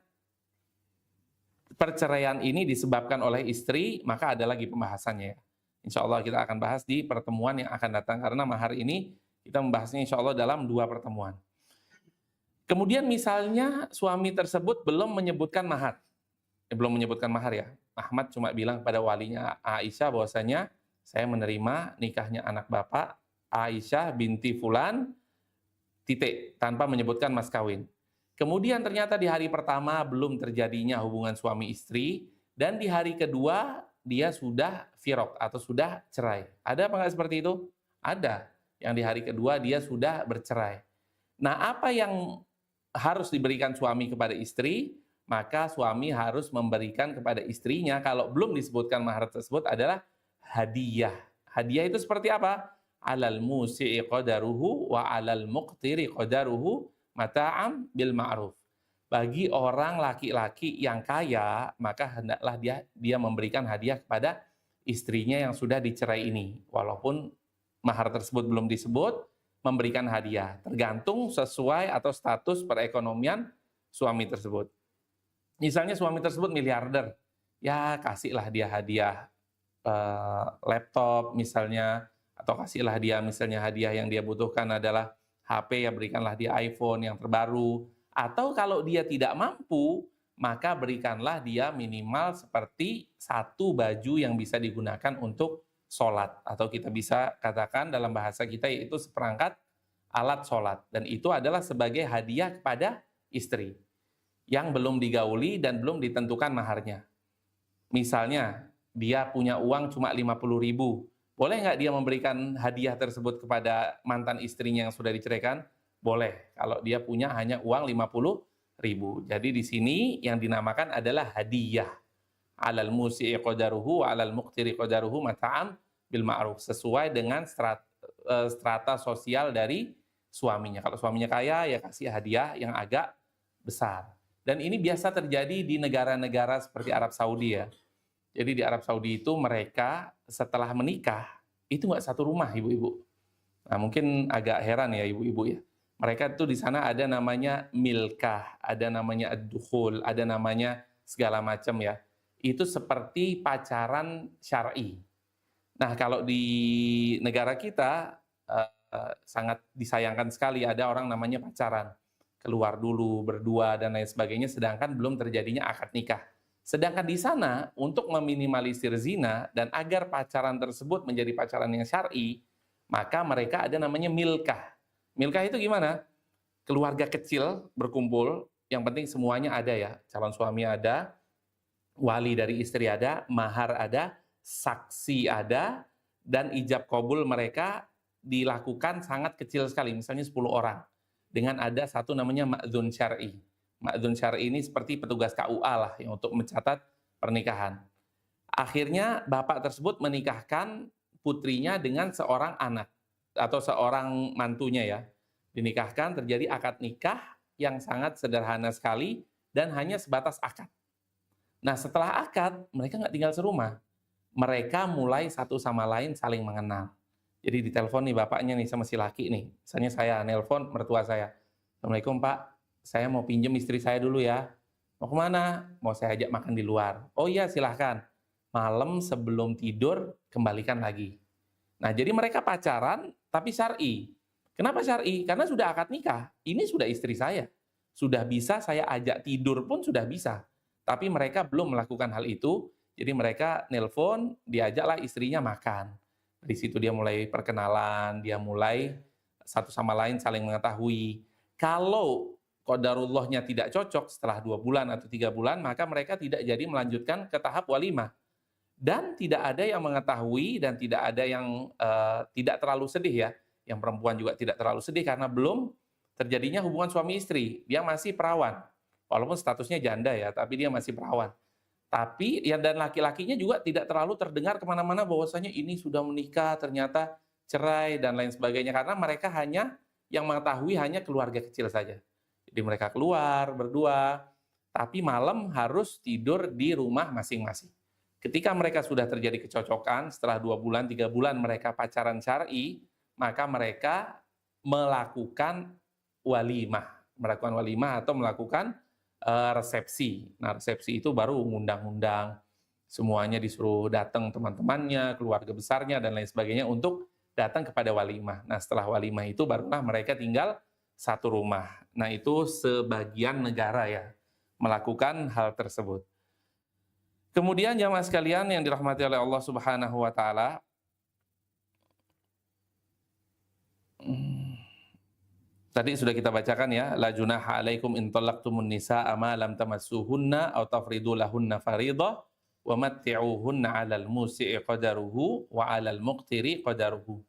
perceraian ini disebabkan oleh istri, maka ada lagi pembahasannya. Insya Allah kita akan bahas di pertemuan yang akan datang, karena mahar ini kita membahasnya insya Allah dalam 2 pertemuan. Kemudian misalnya suami tersebut belum menyebutkan mahar. Belum menyebutkan mahar ya. Ahmad cuma bilang pada walinya Aisyah bahwasanya saya menerima nikahnya anak bapak Aisyah binti Fulan, titik, tanpa menyebutkan mas kawin. Kemudian ternyata di hari pertama belum terjadinya hubungan suami istri, dan di hari kedua dia sudah firaq atau sudah cerai. Ada apa nggak seperti itu? Ada. Yang di hari kedua dia sudah bercerai. Nah, apa yang harus diberikan suami kepada istri? Maka suami harus memberikan kepada istrinya, kalau belum disebutkan mahar tersebut, adalah hadiah. Hadiah itu seperti apa? Alal musi'i qadaruhu wa alal muqtiri qadaruhu mata'am bil ma'ruf. Bagi orang laki-laki yang kaya, maka hendaklah dia memberikan hadiah kepada istrinya yang sudah dicerai ini. Walaupun mahar tersebut belum disebut, memberikan hadiah. Tergantung sesuai atau status perekonomian suami tersebut. Misalnya suami tersebut miliarder, ya kasihlah dia hadiah laptop misalnya, atau kasihlah dia misalnya hadiah yang dia butuhkan adalah HP, ya berikanlah dia iPhone yang terbaru. Atau kalau dia tidak mampu, maka berikanlah dia minimal seperti 1 baju yang bisa digunakan untuk sholat. Atau kita bisa katakan dalam bahasa kita yaitu seperangkat alat sholat. Dan itu adalah sebagai hadiah kepada istri yang belum digauli dan belum ditentukan maharnya. Misalnya, dia punya uang cuma 50.000. Boleh nggak dia memberikan hadiah tersebut kepada mantan istrinya yang sudah diceraikan? Boleh, kalau dia punya hanya uang 50.000. Jadi di sini yang dinamakan adalah hadiah. Alal musi'i qadaruhu wa alal muqtiri qadaruhu mata'am bil ma'ruf. Sesuai dengan strata sosial dari suaminya. Kalau suaminya kaya, ya kasih hadiah yang agak besar. Dan ini biasa terjadi di negara-negara seperti Arab Saudi ya. Jadi di Arab Saudi itu mereka setelah menikah, itu nggak satu rumah ibu-ibu. Nah mungkin agak heran ya ibu-ibu ya. Mereka itu di sana ada namanya milkah, ada namanya ad-dukhul, ada namanya segala macam ya. Itu seperti pacaran syar'i. Nah kalau di negara kita sangat disayangkan sekali ada orang namanya pacaran. Keluar dulu, berdua, dan lain sebagainya, sedangkan belum terjadinya akad nikah. Sedangkan di sana, untuk meminimalisir zina, dan agar pacaran tersebut menjadi pacaran yang syar'i, maka mereka ada namanya milkah. Milkah itu gimana? Keluarga kecil berkumpul, yang penting semuanya ada ya, calon suami ada, wali dari istri ada, mahar ada, saksi ada, dan ijab kabul mereka dilakukan sangat kecil sekali, misalnya 10 orang, dengan ada satu namanya ma'dzun syar'i. Ma'dzun syar'i ini seperti petugas KUA lah yang untuk mencatat pernikahan. Akhirnya bapak tersebut menikahkan putrinya dengan seorang anak atau seorang mantunya ya. Dinikahkan, terjadi akad nikah yang sangat sederhana sekali dan hanya sebatas akad. Nah, setelah akad, mereka nggak tinggal serumah. Mereka mulai satu sama lain saling mengenal. Jadi ditelepon nih bapaknya nih sama si laki nih. Misalnya saya nelpon mertua saya. Assalamualaikum Pak, saya mau pinjem istri saya dulu ya. Mau kemana? Mau saya ajak makan di luar. Oh iya silahkan. Malam sebelum tidur kembalikan lagi. Nah jadi mereka pacaran tapi syar'i. Kenapa syar'i? Karena sudah akad nikah. Ini sudah istri saya. Sudah bisa saya ajak tidur pun sudah bisa. Tapi mereka belum melakukan hal itu, jadi mereka nelpon, diajaklah istrinya makan. Di situ dia mulai perkenalan, dia mulai satu sama lain saling mengetahui. Kalau qadarullahnya tidak cocok setelah 2 bulan atau 3 bulan, maka mereka tidak jadi melanjutkan ke tahap walimah. Dan tidak ada yang mengetahui dan tidak ada yang tidak terlalu sedih ya. Yang perempuan juga tidak terlalu sedih karena belum terjadinya hubungan suami istri. Dia masih perawan. Walaupun statusnya janda ya, tapi dia masih perawan. Tapi ya dan laki-lakinya juga tidak terlalu terdengar kemana-mana bahwasanya ini sudah menikah, ternyata cerai dan lain sebagainya. Karena mereka hanya yang mengetahui hanya keluarga kecil saja. Jadi mereka keluar berdua, tapi malam harus tidur di rumah masing-masing. Ketika mereka sudah terjadi kecocokan, setelah 2 bulan, 3 bulan mereka pacaran syar'i, maka mereka melakukan walimah atau melakukan resepsi. Nah, resepsi itu baru ngundang-undang, semuanya disuruh datang teman-temannya, keluarga besarnya, dan lain sebagainya untuk datang kepada walimah. Nah, setelah walimah itu barulah mereka tinggal satu rumah. Nah, itu sebagian negara ya melakukan hal tersebut. Kemudian jamaah sekalian yang dirahmati oleh Allah Subhanahu wa taala, tadi sudah kita bacakan ya, la junaha alaikum in talaqtumun nisaa ma lam tamassuhunna aw tafridu lahunna fariidah wa matti'uhunna 'alal musii'i qadaruhu wa 'alal muqtiri qadaruhu.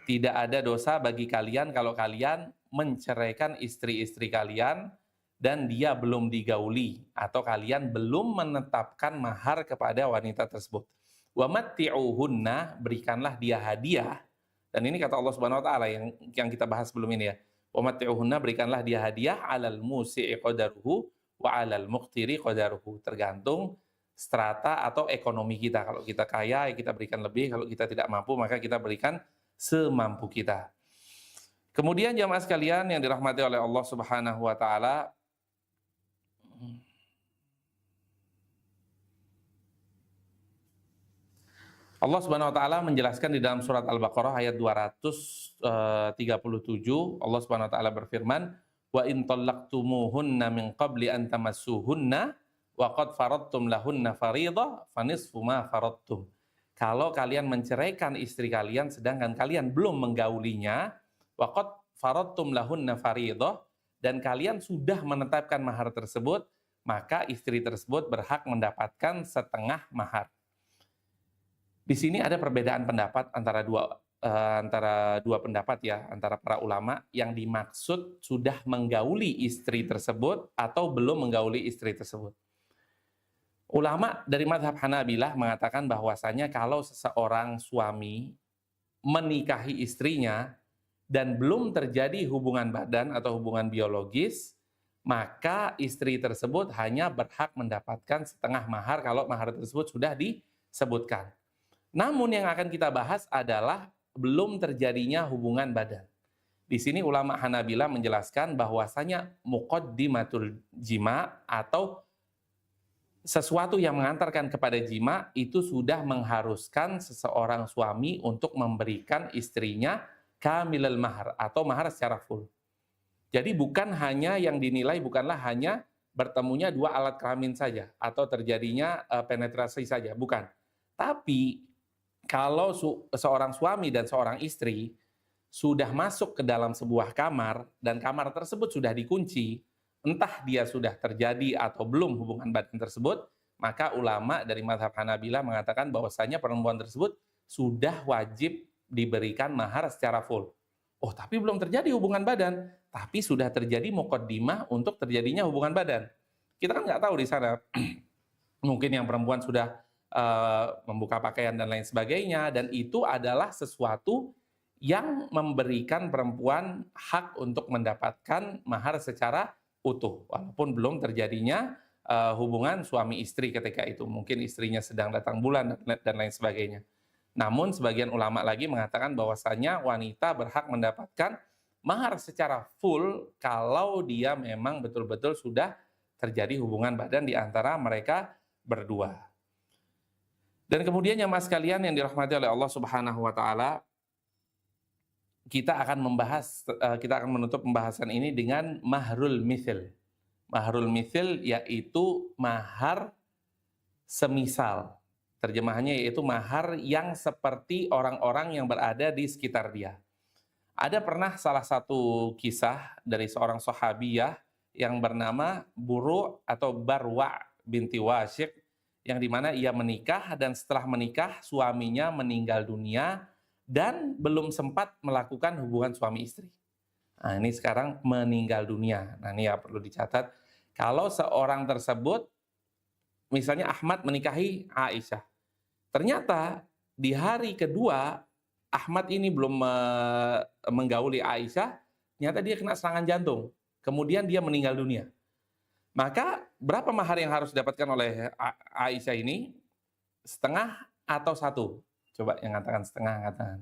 Tidak ada dosa bagi kalian kalau kalian menceraikan istri-istri kalian dan dia belum digauli atau kalian belum menetapkan mahar kepada wanita tersebut. Wa matti'uhunna, berikanlah dia hadiah. Dan ini kata Allah Subhanahu wa taala yang kita bahas sebelum ini ya. Wa matti'uhunna, berikanlah dia hadiah 'alal musii'i qadaruhu wa 'alal muqtiri qadaruhu. Tergantung strata atau ekonomi kita. Kalau kita kaya ya kita berikan lebih, kalau kita tidak mampu maka kita berikan semampu kita. Kemudian jamaah sekalian yang dirahmati oleh Allah Subhanahu wa taala, Allah Subhanahu wa taala menjelaskan di dalam surat Al-Baqarah ayat 237, Allah Subhanahu wa taala berfirman, "Wa in talaqtumuhunna min qabli an tamassuhunna wa qad faradtum lahunna fariidah fanisfu ma faradtum." Kalau kalian menceraikan istri kalian sedangkan kalian belum menggaulinya, wa qad faradtum lahunna fariidah, dan kalian sudah menetapkan mahar tersebut, maka istri tersebut berhak mendapatkan setengah mahar. Di sini ada perbedaan pendapat antara dua pendapat ya, antara para ulama yang dimaksud sudah menggauli istri tersebut atau belum menggauli istri tersebut. Ulama dari mazhab Hanabilah mengatakan bahwasanya kalau seseorang suami menikahi istrinya dan belum terjadi hubungan badan atau hubungan biologis, maka istri tersebut hanya berhak mendapatkan setengah mahar kalau mahar tersebut sudah disebutkan. Namun yang akan kita bahas adalah belum terjadinya hubungan badan. Di sini ulama Hanabilah menjelaskan bahwasanya muqaddimatul jima atau sesuatu yang mengantarkan kepada jima itu sudah mengharuskan seseorang suami untuk memberikan istrinya kamilal mahar atau mahar secara full. Jadi bukan hanya yang dinilai bukanlah hanya bertemunya 2 alat kelamin saja atau terjadinya penetrasi saja, bukan. Tapi kalau seorang suami dan seorang istri sudah masuk ke dalam sebuah kamar dan kamar tersebut sudah dikunci, entah dia sudah terjadi atau belum hubungan badan tersebut, maka ulama dari mazhab Hanabilah mengatakan bahwasanya perempuan tersebut sudah wajib diberikan mahar secara full. Oh, tapi belum terjadi hubungan badan, tapi sudah terjadi muqaddimah untuk terjadinya hubungan badan. Kita kan nggak tahu di sana, mungkin yang perempuan sudah membuka pakaian dan lain sebagainya, dan itu adalah sesuatu yang memberikan perempuan hak untuk mendapatkan mahar secara utuh, walaupun belum terjadinya hubungan suami istri ketika itu. Mungkin istrinya sedang datang bulan dan lain sebagainya. Namun sebagian ulama lagi mengatakan bahwasanya wanita berhak mendapatkan mahar secara full kalau dia memang betul-betul sudah terjadi hubungan badan di antara mereka berdua. Dan kemudian jamaah sekalian yang dirahmati oleh Allah Subhanahu wa taala, kita akan menutup pembahasan ini dengan mahrul mithil. Mahrul mithil yaitu mahar semisal. Terjemahannya yaitu mahar yang seperti orang-orang yang berada di sekitar dia. Ada pernah salah satu kisah dari seorang sahabiyah yang bernama Buru atau Barwa binti Washiq, yang dimana ia menikah dan setelah menikah suaminya meninggal dunia dan belum sempat melakukan hubungan suami istri. Nah, ini sekarang meninggal dunia. Nah, ini ya perlu dicatat. Kalau seorang tersebut, misalnya Ahmad menikahi Aisyah, ternyata di hari kedua Ahmad ini belum menggauli Aisyah, ternyata dia kena serangan jantung. Kemudian dia meninggal dunia. Maka berapa mahar yang harus didapatkan oleh Aisyah ini? Setengah atau satu? Coba yang katakan setengah, katakan.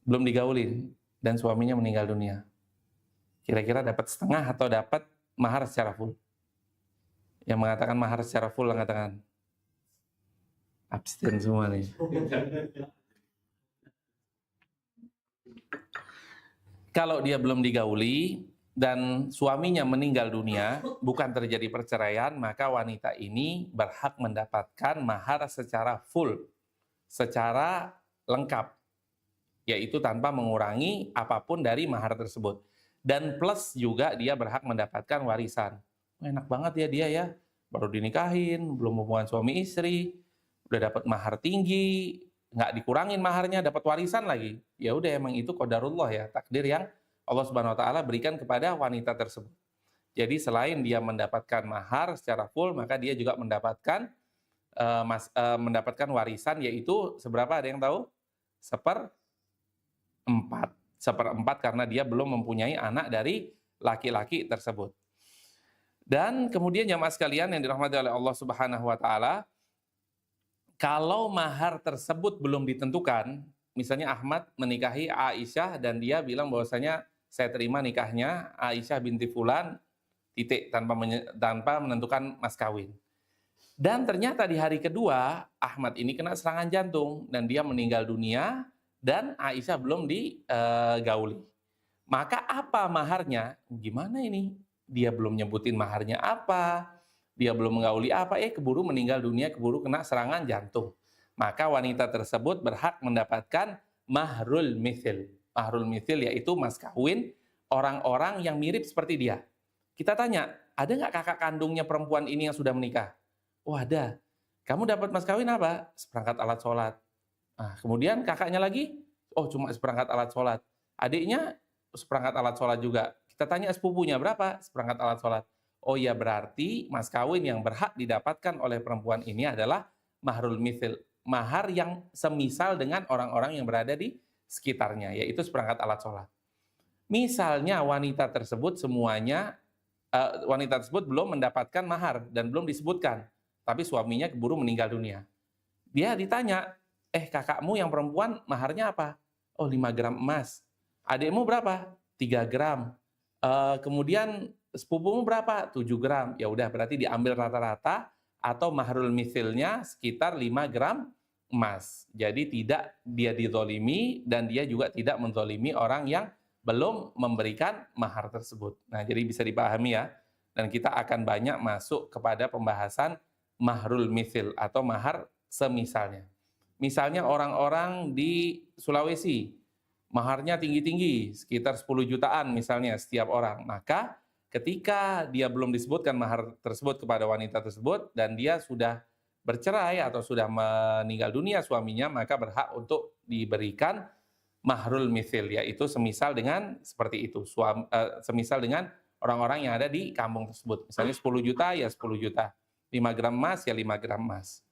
Belum digauli dan suaminya meninggal dunia. Kira-kira dapat setengah atau dapat mahar secara full? Yang mengatakan mahar secara full, mengatakan abstain semua nih. Kalau dia belum digauli dan suaminya meninggal dunia, bukan terjadi perceraian, maka wanita ini berhak mendapatkan mahar secara full, secara lengkap, yaitu tanpa mengurangi apapun dari mahar tersebut. Dan plus juga dia berhak mendapatkan warisan. Enak banget ya dia ya, baru dinikahin, belum hubungan suami istri, udah dapat mahar tinggi, nggak dikurangin maharnya, dapat warisan lagi. Ya udah, emang itu qadarullah ya, takdir yang Allah Subhanahu wa taala berikan kepada wanita tersebut. Jadi selain dia mendapatkan mahar secara full, maka dia juga mendapatkan warisan, yaitu seberapa, ada yang tahu? Seperempat, karena dia belum mempunyai anak dari laki-laki tersebut. Dan kemudian jamaah sekalian yang dirahmati oleh Allah Subhanahu wa taala, kalau mahar tersebut belum ditentukan, misalnya Ahmad menikahi Aisyah dan dia bilang bahwasanya saya terima nikahnya Aisyah binti Fulan, titik, tanpa menentukan mas kawin. Dan ternyata di hari kedua Ahmad ini kena serangan jantung dan dia meninggal dunia dan Aisyah belum digauli. Maka apa maharnya? Gimana ini? Dia belum nyebutin maharnya apa, dia belum menggauli apa, keburu meninggal dunia, keburu kena serangan jantung. Maka wanita tersebut berhak mendapatkan mahrul mithil. Mahrul mithil yaitu mas kawin orang-orang yang mirip seperti dia. Kita tanya, ada nggak kakak kandungnya perempuan ini yang sudah menikah? Oh ada. Kamu dapat mas kawin apa? Seperangkat alat sholat. Nah, kemudian kakaknya lagi, oh cuma seperangkat alat sholat. Adiknya seperangkat alat sholat juga. Kita tanya sepupunya berapa? Seperangkat alat sholat. Oh ya, berarti mas kawin yang berhak didapatkan oleh perempuan ini adalah mahrul mithil, mahar yang semisal dengan orang-orang yang berada di sekitarnya, yaitu seperangkat alat sholat. Misalnya wanita tersebut belum mendapatkan mahar dan belum disebutkan, tapi suaminya keburu meninggal dunia. Dia ditanya, kakakmu yang perempuan maharnya apa? Oh 5 gram emas. Adikmu berapa? 3 gram. Kemudian sepupumu berapa? 7 gram. Ya udah, berarti diambil rata-rata atau mahrul mithilnya sekitar 5 gram emas. Jadi tidak dia dizolimi dan dia juga tidak menzolimi orang yang belum memberikan mahar tersebut. Nah, jadi bisa dipahami ya. Dan kita akan banyak masuk kepada pembahasan mahrul mithil atau mahar semisalnya. Misalnya orang-orang di Sulawesi, maharnya tinggi-tinggi, sekitar 10 jutaan misalnya setiap orang. Maka ketika dia belum disebutkan mahar tersebut kepada wanita tersebut dan dia sudah bercerai atau sudah meninggal dunia suaminya, maka berhak untuk diberikan mahrul mithil, yaitu semisal dengan seperti itu, semisal dengan orang-orang yang ada di kampung tersebut. Misalnya 10 juta ya 10 juta, 5 gram emas ya 5 gram emas.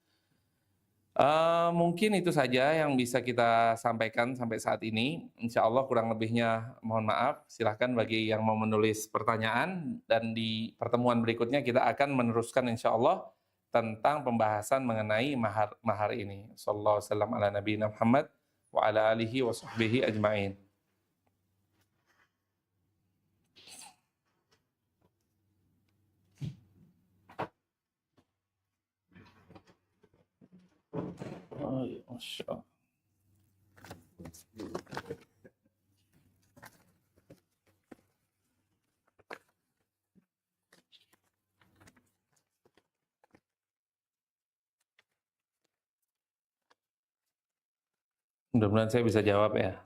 Mungkin itu saja yang bisa kita sampaikan sampai saat ini. Insya Allah kurang lebihnya mohon maaf. Silahkan bagi yang mau menulis pertanyaan, dan di pertemuan berikutnya kita akan meneruskan insya Allah tentang pembahasan mengenai mahar ini. Sallallahu alaihi wasallam ala nabiyina Muhammad wa ala alihi wa sahbihi ajma'in. Oh, Masya Allah. Mudah-mudahan saya bisa jawab ya.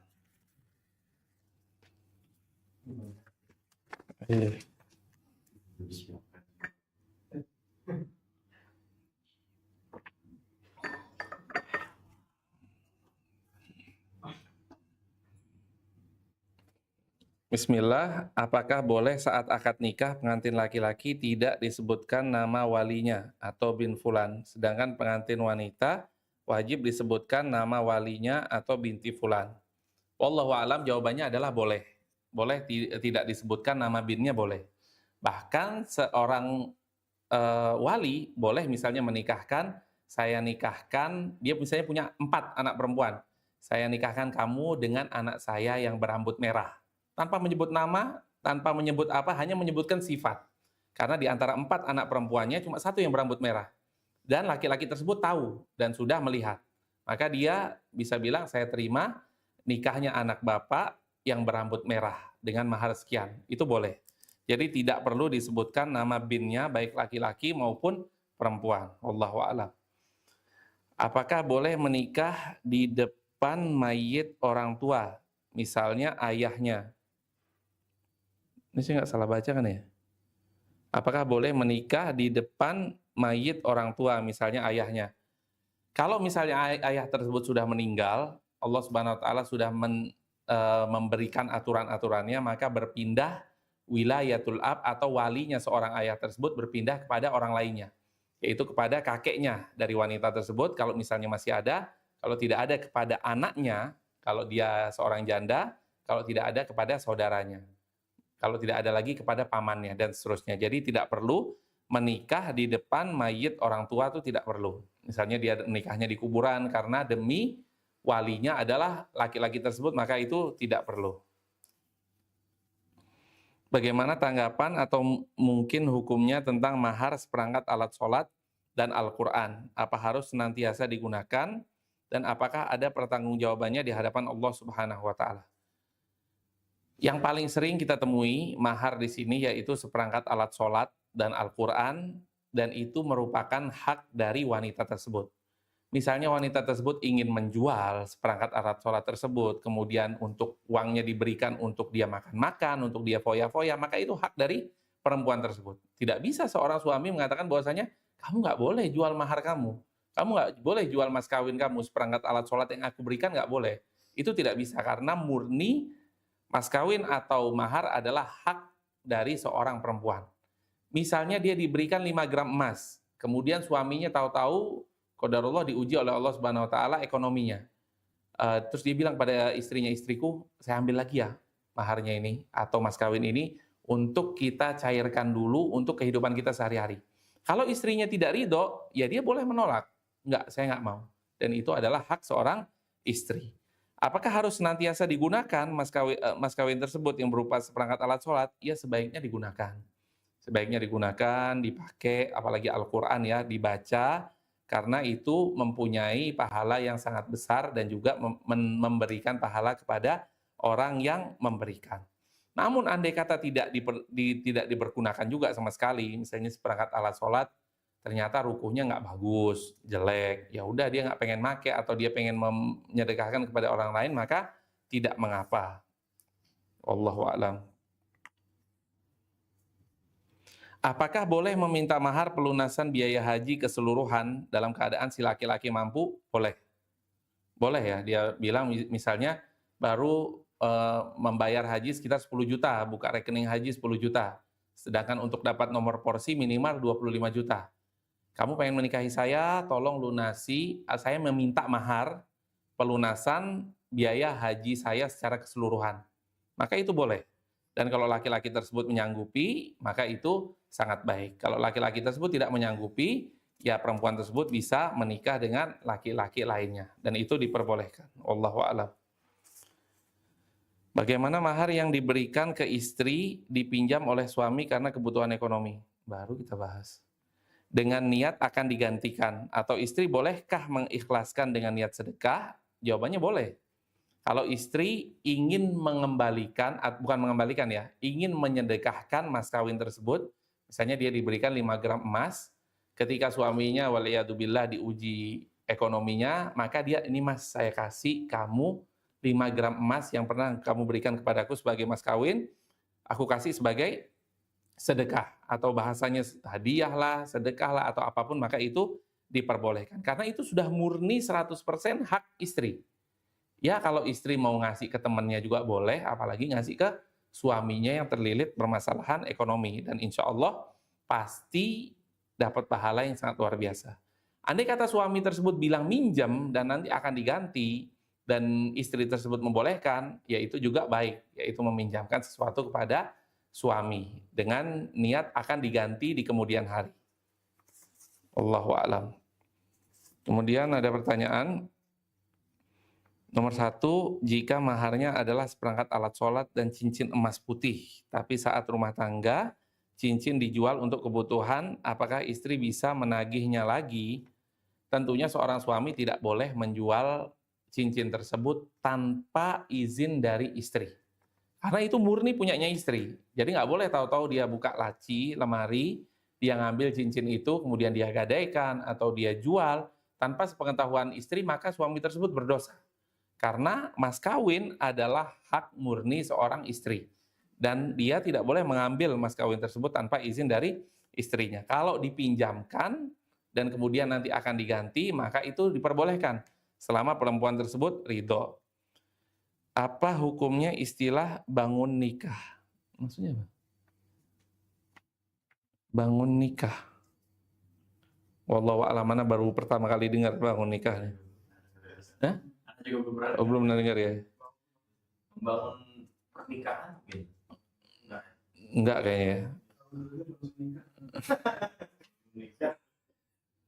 Bismillah, apakah boleh saat akad nikah pengantin laki-laki tidak disebutkan nama walinya atau bin fulan, sedangkan pengantin wanita wajib disebutkan nama walinya atau binti fulan? Wallahu a'lam, jawabannya adalah boleh. Boleh tidak disebutkan nama binnya boleh. Bahkan seorang wali boleh misalnya menikahkan, saya nikahkan, dia misalnya punya 4 anak perempuan. Saya nikahkan kamu dengan anak saya yang berambut merah. Tanpa menyebut nama, tanpa menyebut apa, hanya menyebutkan sifat. Karena di antara 4 anak perempuannya cuma 1 yang berambut merah. Dan laki-laki tersebut tahu dan sudah melihat. Maka dia bisa bilang, saya terima nikahnya anak bapak yang berambut merah dengan mahar sekian. Itu boleh. Jadi tidak perlu disebutkan nama binnya baik laki-laki maupun perempuan. Wallahu a'lam. Apakah boleh menikah di depan mayit orang tua, misalnya ayahnya? Ini saya nggak salah baca kan ya? Apakah boleh menikah di depan mayit orang tua, misalnya ayahnya? Kalau misalnya ayah tersebut sudah meninggal, Allah Subhanahu wa taala sudah memberikan aturan-aturannya, maka berpindah wilayatul ab atau walinya seorang ayah tersebut berpindah kepada orang lainnya, yaitu kepada kakeknya dari wanita tersebut kalau misalnya masih ada, kalau tidak ada kepada anaknya, kalau dia seorang janda, kalau tidak ada kepada saudaranya, kalau tidak ada lagi kepada pamannya, dan seterusnya. Jadi tidak perlu menikah di depan mayit orang tua, itu tidak perlu. Misalnya dia menikahnya di kuburan karena demi walinya adalah laki-laki tersebut, maka itu tidak perlu. Bagaimana tanggapan atau mungkin hukumnya tentang mahar seperangkat alat sholat dan Al-Quran? Apa harus senantiasa digunakan? Dan apakah ada pertanggungjawabannya di hadapan Allah Subhanahu wa Ta'ala? Yang paling sering kita temui mahar di sini yaitu seperangkat alat sholat dan Al-Quran, dan itu merupakan hak dari wanita tersebut. Misalnya wanita tersebut ingin menjual seperangkat alat sholat tersebut, kemudian untuk uangnya diberikan untuk dia makan-makan, untuk dia foya-foya, maka itu hak dari perempuan tersebut. Tidak bisa seorang suami mengatakan bahwasanya kamu nggak boleh jual mahar kamu nggak boleh jual mas kawin kamu, seperangkat alat sholat yang aku berikan nggak boleh. Itu tidak bisa, karena murni mas kawin atau mahar adalah hak dari seorang perempuan. Misalnya dia diberikan 5 gram emas, kemudian suaminya tahu-tahu qadarullah diuji oleh Allah Subhanahu wa taala ekonominya. Terus dia bilang pada istrinya, istriku, saya ambil lagi ya maharnya ini atau mas kawin ini untuk kita cairkan dulu untuk kehidupan kita sehari-hari. Kalau istrinya tidak ridho, ya dia boleh menolak. Enggak, saya enggak mau. Dan itu adalah hak seorang istri. Apakah harus senantiasa digunakan mas kawin tersebut yang berupa seperangkat alat sholat? Ya sebaiknya digunakan. Sebaiknya digunakan, dipakai, apalagi Al-Quran ya, dibaca, karena itu mempunyai pahala yang sangat besar dan juga memberikan pahala kepada orang yang memberikan. Namun andai kata tidak dipergunakan juga sama sekali, misalnya seperangkat alat sholat, ternyata rukuhnya nggak bagus, jelek, ya udah dia nggak pengen make atau dia pengen menyedekahkan kepada orang lain, maka tidak mengapa. Wallahu a'lam. Apakah boleh meminta mahar pelunasan biaya haji keseluruhan dalam keadaan si laki-laki mampu? Boleh. Boleh ya, dia bilang misalnya baru membayar haji sekitar 10 juta, buka rekening haji 10 juta. Sedangkan untuk dapat nomor porsi minimal 25 juta. Kamu pengen menikahi saya, tolong lunasi, saya meminta mahar pelunasan biaya haji saya secara keseluruhan. Maka itu boleh. Dan kalau laki-laki tersebut menyanggupi, maka itu sangat baik. Kalau laki-laki tersebut tidak menyanggupi, ya perempuan tersebut bisa menikah dengan laki-laki lainnya. Dan itu diperbolehkan. Wallahu a'lam. Bagaimana mahar yang diberikan ke istri dipinjam oleh suami karena kebutuhan ekonomi? Baru kita bahas. Dengan niat akan digantikan. Atau istri bolehkah mengikhlaskan dengan niat sedekah? Jawabannya boleh. Kalau istri ingin mengembalikan, bukan mengembalikan ya, ingin menyedekahkan mas kawin tersebut, misalnya dia diberikan 5 gram emas, ketika suaminya waliyadzubillah diuji ekonominya, maka dia, ini mas saya kasih kamu 5 gram emas yang pernah kamu berikan kepadaku sebagai mas kawin, aku kasih sebagai sedekah, atau bahasanya hadiah lah, sedekah lah, atau apapun, maka itu diperbolehkan. Karena itu sudah murni 100% hak istri. Ya kalau istri mau ngasih ke temannya juga boleh, apalagi ngasih ke suaminya yang terlilit permasalahan ekonomi. Dan insya Allah pasti dapat pahala yang sangat luar biasa. Andai kata suami tersebut bilang minjam dan nanti akan diganti, dan istri tersebut membolehkan, ya itu juga baik, yaitu meminjamkan sesuatu kepada suami dengan niat akan diganti di kemudian hari. Allahu a'lam. Kemudian ada pertanyaan nomor 1, jika maharnya adalah seperangkat alat sholat dan cincin emas putih, tapi saat rumah tangga cincin dijual untuk kebutuhan, apakah istri bisa menagihnya lagi? Tentunya seorang suami tidak boleh menjual cincin tersebut tanpa izin dari istri. Karena itu murni punyanya istri. Jadi nggak boleh tahu-tahu dia buka laci, lemari, dia ngambil cincin itu, kemudian dia gadaikan atau dia jual tanpa sepengetahuan istri, maka suami tersebut berdosa. Karena mas kawin adalah hak murni seorang istri. Dan dia tidak boleh mengambil mas kawin tersebut tanpa izin dari istrinya. Kalau dipinjamkan dan kemudian nanti akan diganti, maka itu diperbolehkan selama perempuan tersebut ridho. Apa hukumnya istilah bangun nikah? Maksudnya apa? Bangun nikah. Wallahu a'lam, mana baru pertama kali dengar bangun nikah. Hah? Oh, belum pernah dengar ya? Membangun pernikahan gitu. Enggak kayaknya.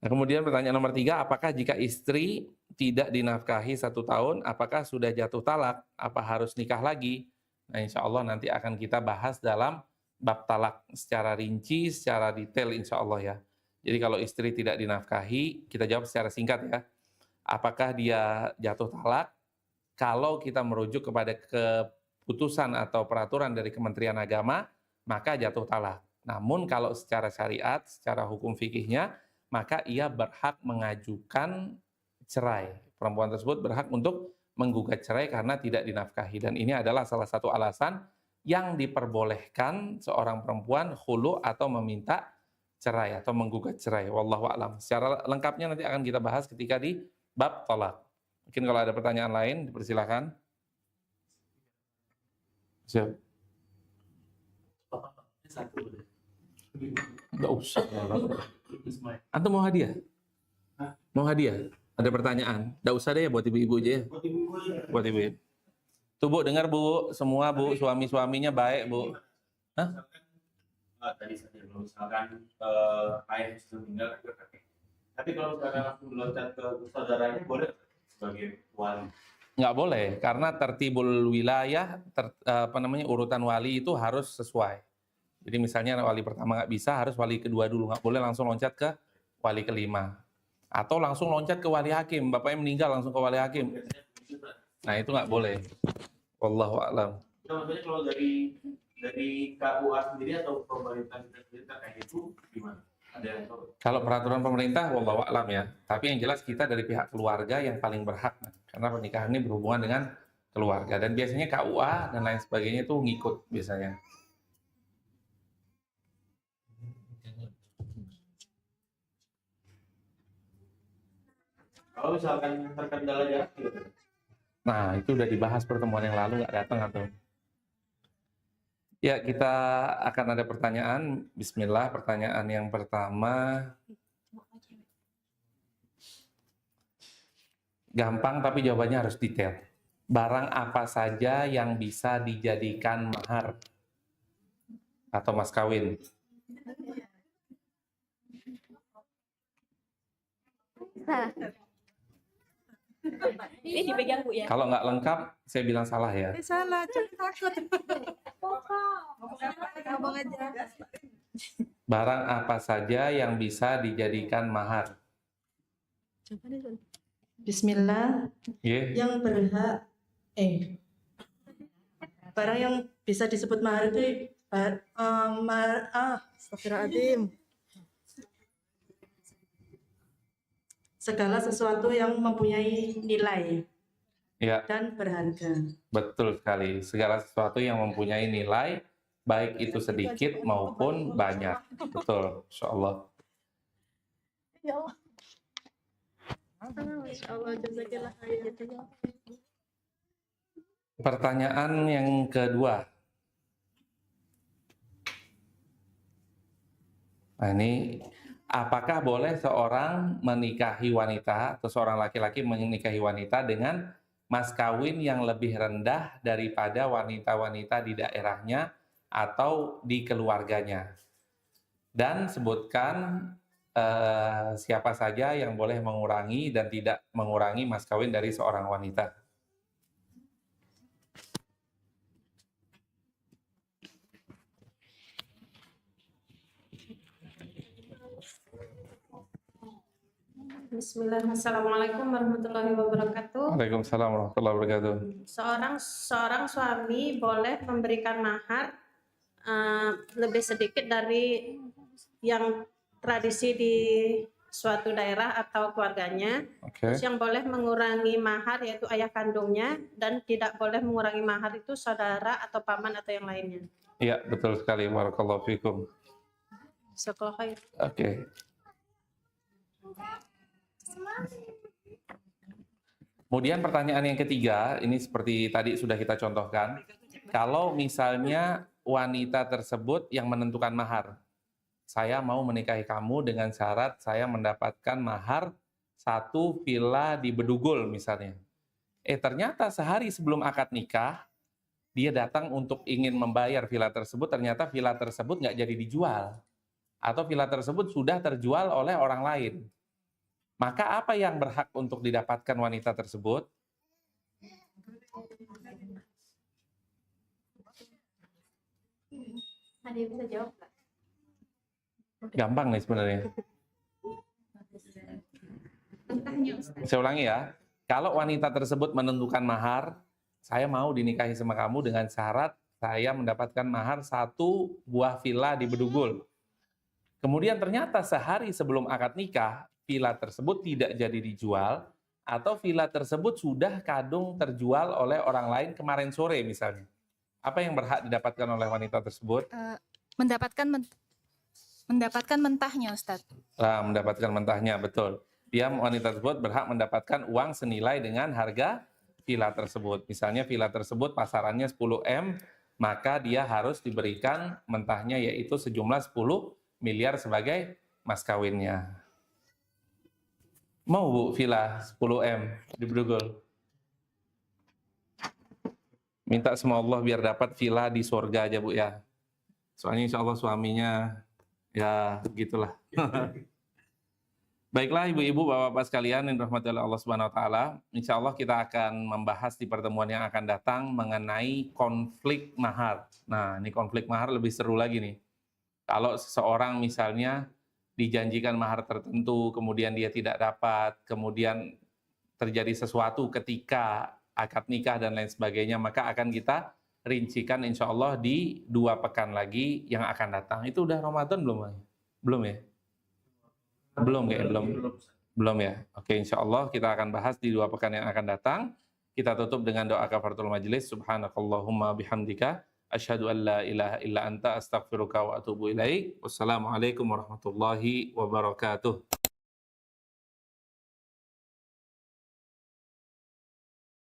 Nah, kemudian pertanyaan nomor 3, apakah jika istri tidak dinafkahi 1 tahun, apakah sudah jatuh talak? Apa harus nikah lagi? Nah, insya Allah nanti akan kita bahas dalam bab talak secara rinci, secara detail insya Allah ya. Jadi kalau istri tidak dinafkahi, kita jawab secara singkat ya. Apakah dia jatuh talak? Kalau kita merujuk kepada keputusan atau peraturan dari Kementerian Agama, maka jatuh talak. Namun kalau secara syariat, secara hukum fikihnya, maka ia berhak mengajukan cerai. Perempuan tersebut berhak untuk menggugat cerai karena tidak dinafkahi. Dan ini adalah salah satu alasan yang diperbolehkan seorang perempuan khulu atau meminta cerai atau menggugat cerai. Wallahu a'lam. Secara lengkapnya nanti akan kita bahas ketika di bab talak. Mungkin kalau ada pertanyaan lain, dipersilakan. Siap. Enggak usah. Antum mau hadiah? Mau hadiah? Ada pertanyaan? Enggak usah deh ya, buat ibu-ibu aja ya. Buat ibu-ibu. Tuh Bu, dengar Bu, semua Bu, suami-suaminya baik Bu. Hah? Tadi saja kalau misalkan ayah sudah meninggal, tapi kalau misalkan langsung loncat ke saudaranya boleh sebagai wali? Nggak boleh, karena tertibul wilayah, urutan wali itu harus sesuai. Jadi misalnya wali pertama nggak bisa, harus wali kedua dulu. Nggak boleh langsung loncat ke wali kelima. Atau langsung loncat ke wali hakim. Bapaknya meninggal langsung ke wali hakim. Nah itu nggak boleh. Wallahu a'lam. Maksudnya kalau dari KUA sendiri atau pemerintah sendiri terkait itu gimana? Ada yang tahu? Kalau peraturan pemerintah, wallahu a'lam ya. Tapi yang jelas kita dari pihak keluarga yang paling berhak. Karena pernikahan ini berhubungan dengan keluarga. Dan biasanya KUA dan lain sebagainya itu ngikut biasanya. Kalau misalkan terkendala jarak gitu. Nah, itu udah dibahas pertemuan yang lalu, nggak datang atau? Ya, kita akan ada pertanyaan. Bismillah, pertanyaan yang pertama. Gampang tapi jawabannya harus detail. Barang apa saja yang bisa dijadikan mahar atau mas kawin? Nah, ini dipegang Bu ya. Kalau nggak lengkap, saya bilang salah ya. Salah, jangan takut. Ngomong aja. Barang apa saja yang bisa dijadikan mahar? Bismillah, Yeah. yang berhak, barang yang bisa disebut mahar itu, astagfirullahaladzim. Segala sesuatu yang mempunyai nilai Ya, dan berharga. betul sekali. Segala sesuatu yang mempunyai nilai, baik itu sedikit maupun banyak. Betul, insya Allah. Masya Allah, jazakillah khair. Pertanyaan yang kedua. Nah, ini apakah boleh seorang menikahi wanita atau seorang laki-laki menikahi wanita dengan mas kawin yang lebih rendah daripada wanita-wanita di daerahnya atau di keluarganya? Dan sebutkan siapa saja yang boleh mengurangi dan tidak mengurangi mas kawin dari seorang wanita. Bismillah, Assalamualaikum warahmatullahi wabarakatuh. Waalaikumsalam warahmatullahi wabarakatuh. Seorang suami boleh memberikan mahar lebih sedikit dari yang tradisi di suatu daerah atau keluarganya. Oke. Terus yang boleh mengurangi mahar yaitu ayah kandungnya, dan tidak boleh mengurangi mahar itu saudara atau paman atau yang lainnya. Iya, betul sekali. Barakallahu fikum. Jazakallahu khair. Oke. Kemudian pertanyaan yang ketiga, ini seperti tadi sudah kita contohkan. Kalau misalnya wanita tersebut yang menentukan mahar, saya mau menikahi kamu dengan syarat saya mendapatkan mahar 1 villa di Bedugul misalnya. Ternyata sehari sebelum akad nikah, dia datang untuk ingin membayar villa tersebut, ternyata villa tersebut nggak jadi dijual. Atau villa tersebut sudah terjual oleh orang lain. Maka apa yang berhak untuk didapatkan wanita tersebut? Ada yang bisa jawab nggak? Gampang nih sebenarnya. Saya ulangi ya. Kalau wanita tersebut menentukan mahar, saya mau dinikahi sama kamu dengan syarat saya mendapatkan mahar 1 buah villa di Bedugul. Kemudian ternyata sehari sebelum akad nikah, villa tersebut tidak jadi dijual, atau villa tersebut sudah kadung terjual oleh orang lain kemarin sore misalnya. Apa yang berhak didapatkan oleh wanita tersebut? Mendapatkan mentahnya, Ustadz. Nah, mendapatkan mentahnya, betul. Dia wanita tersebut berhak mendapatkan uang senilai dengan harga villa tersebut. Misalnya villa tersebut pasarannya 10 M, maka dia harus diberikan mentahnya yaitu sejumlah 10 miliar sebagai mas kawinnya. Mau Bu villa 10 M di Bedugul? Minta sama Allah biar dapat villa di surga aja Bu ya. Soalnya insya Allah suaminya ya begitulah. Baiklah ibu-ibu, bapak-bapak sekalian yang dirahmati oleh Allah Subhanahu wa taala, insya Allah kita akan membahas di pertemuan yang akan datang mengenai konflik mahar. Nah, ini konflik mahar lebih seru lagi nih. Kalau seseorang misalnya dijanjikan mahar tertentu, kemudian dia tidak dapat, kemudian terjadi sesuatu ketika akad nikah dan lain sebagainya, maka akan kita rincikan insya Allah di 2 pekan lagi yang akan datang. Itu udah Ramadan belum? Belum ya? Belum ya? Belum ya? Oke, insya Allah kita akan bahas di 2 pekan yang akan datang. Kita tutup dengan doa kafaratul majelis. Subhanakallahumma bihamdika. Asyhadu an la ilaha illa anta astaghfiruka wa atubu ilaik. Wassalamualaikum warahmatullahi wabarakatuh.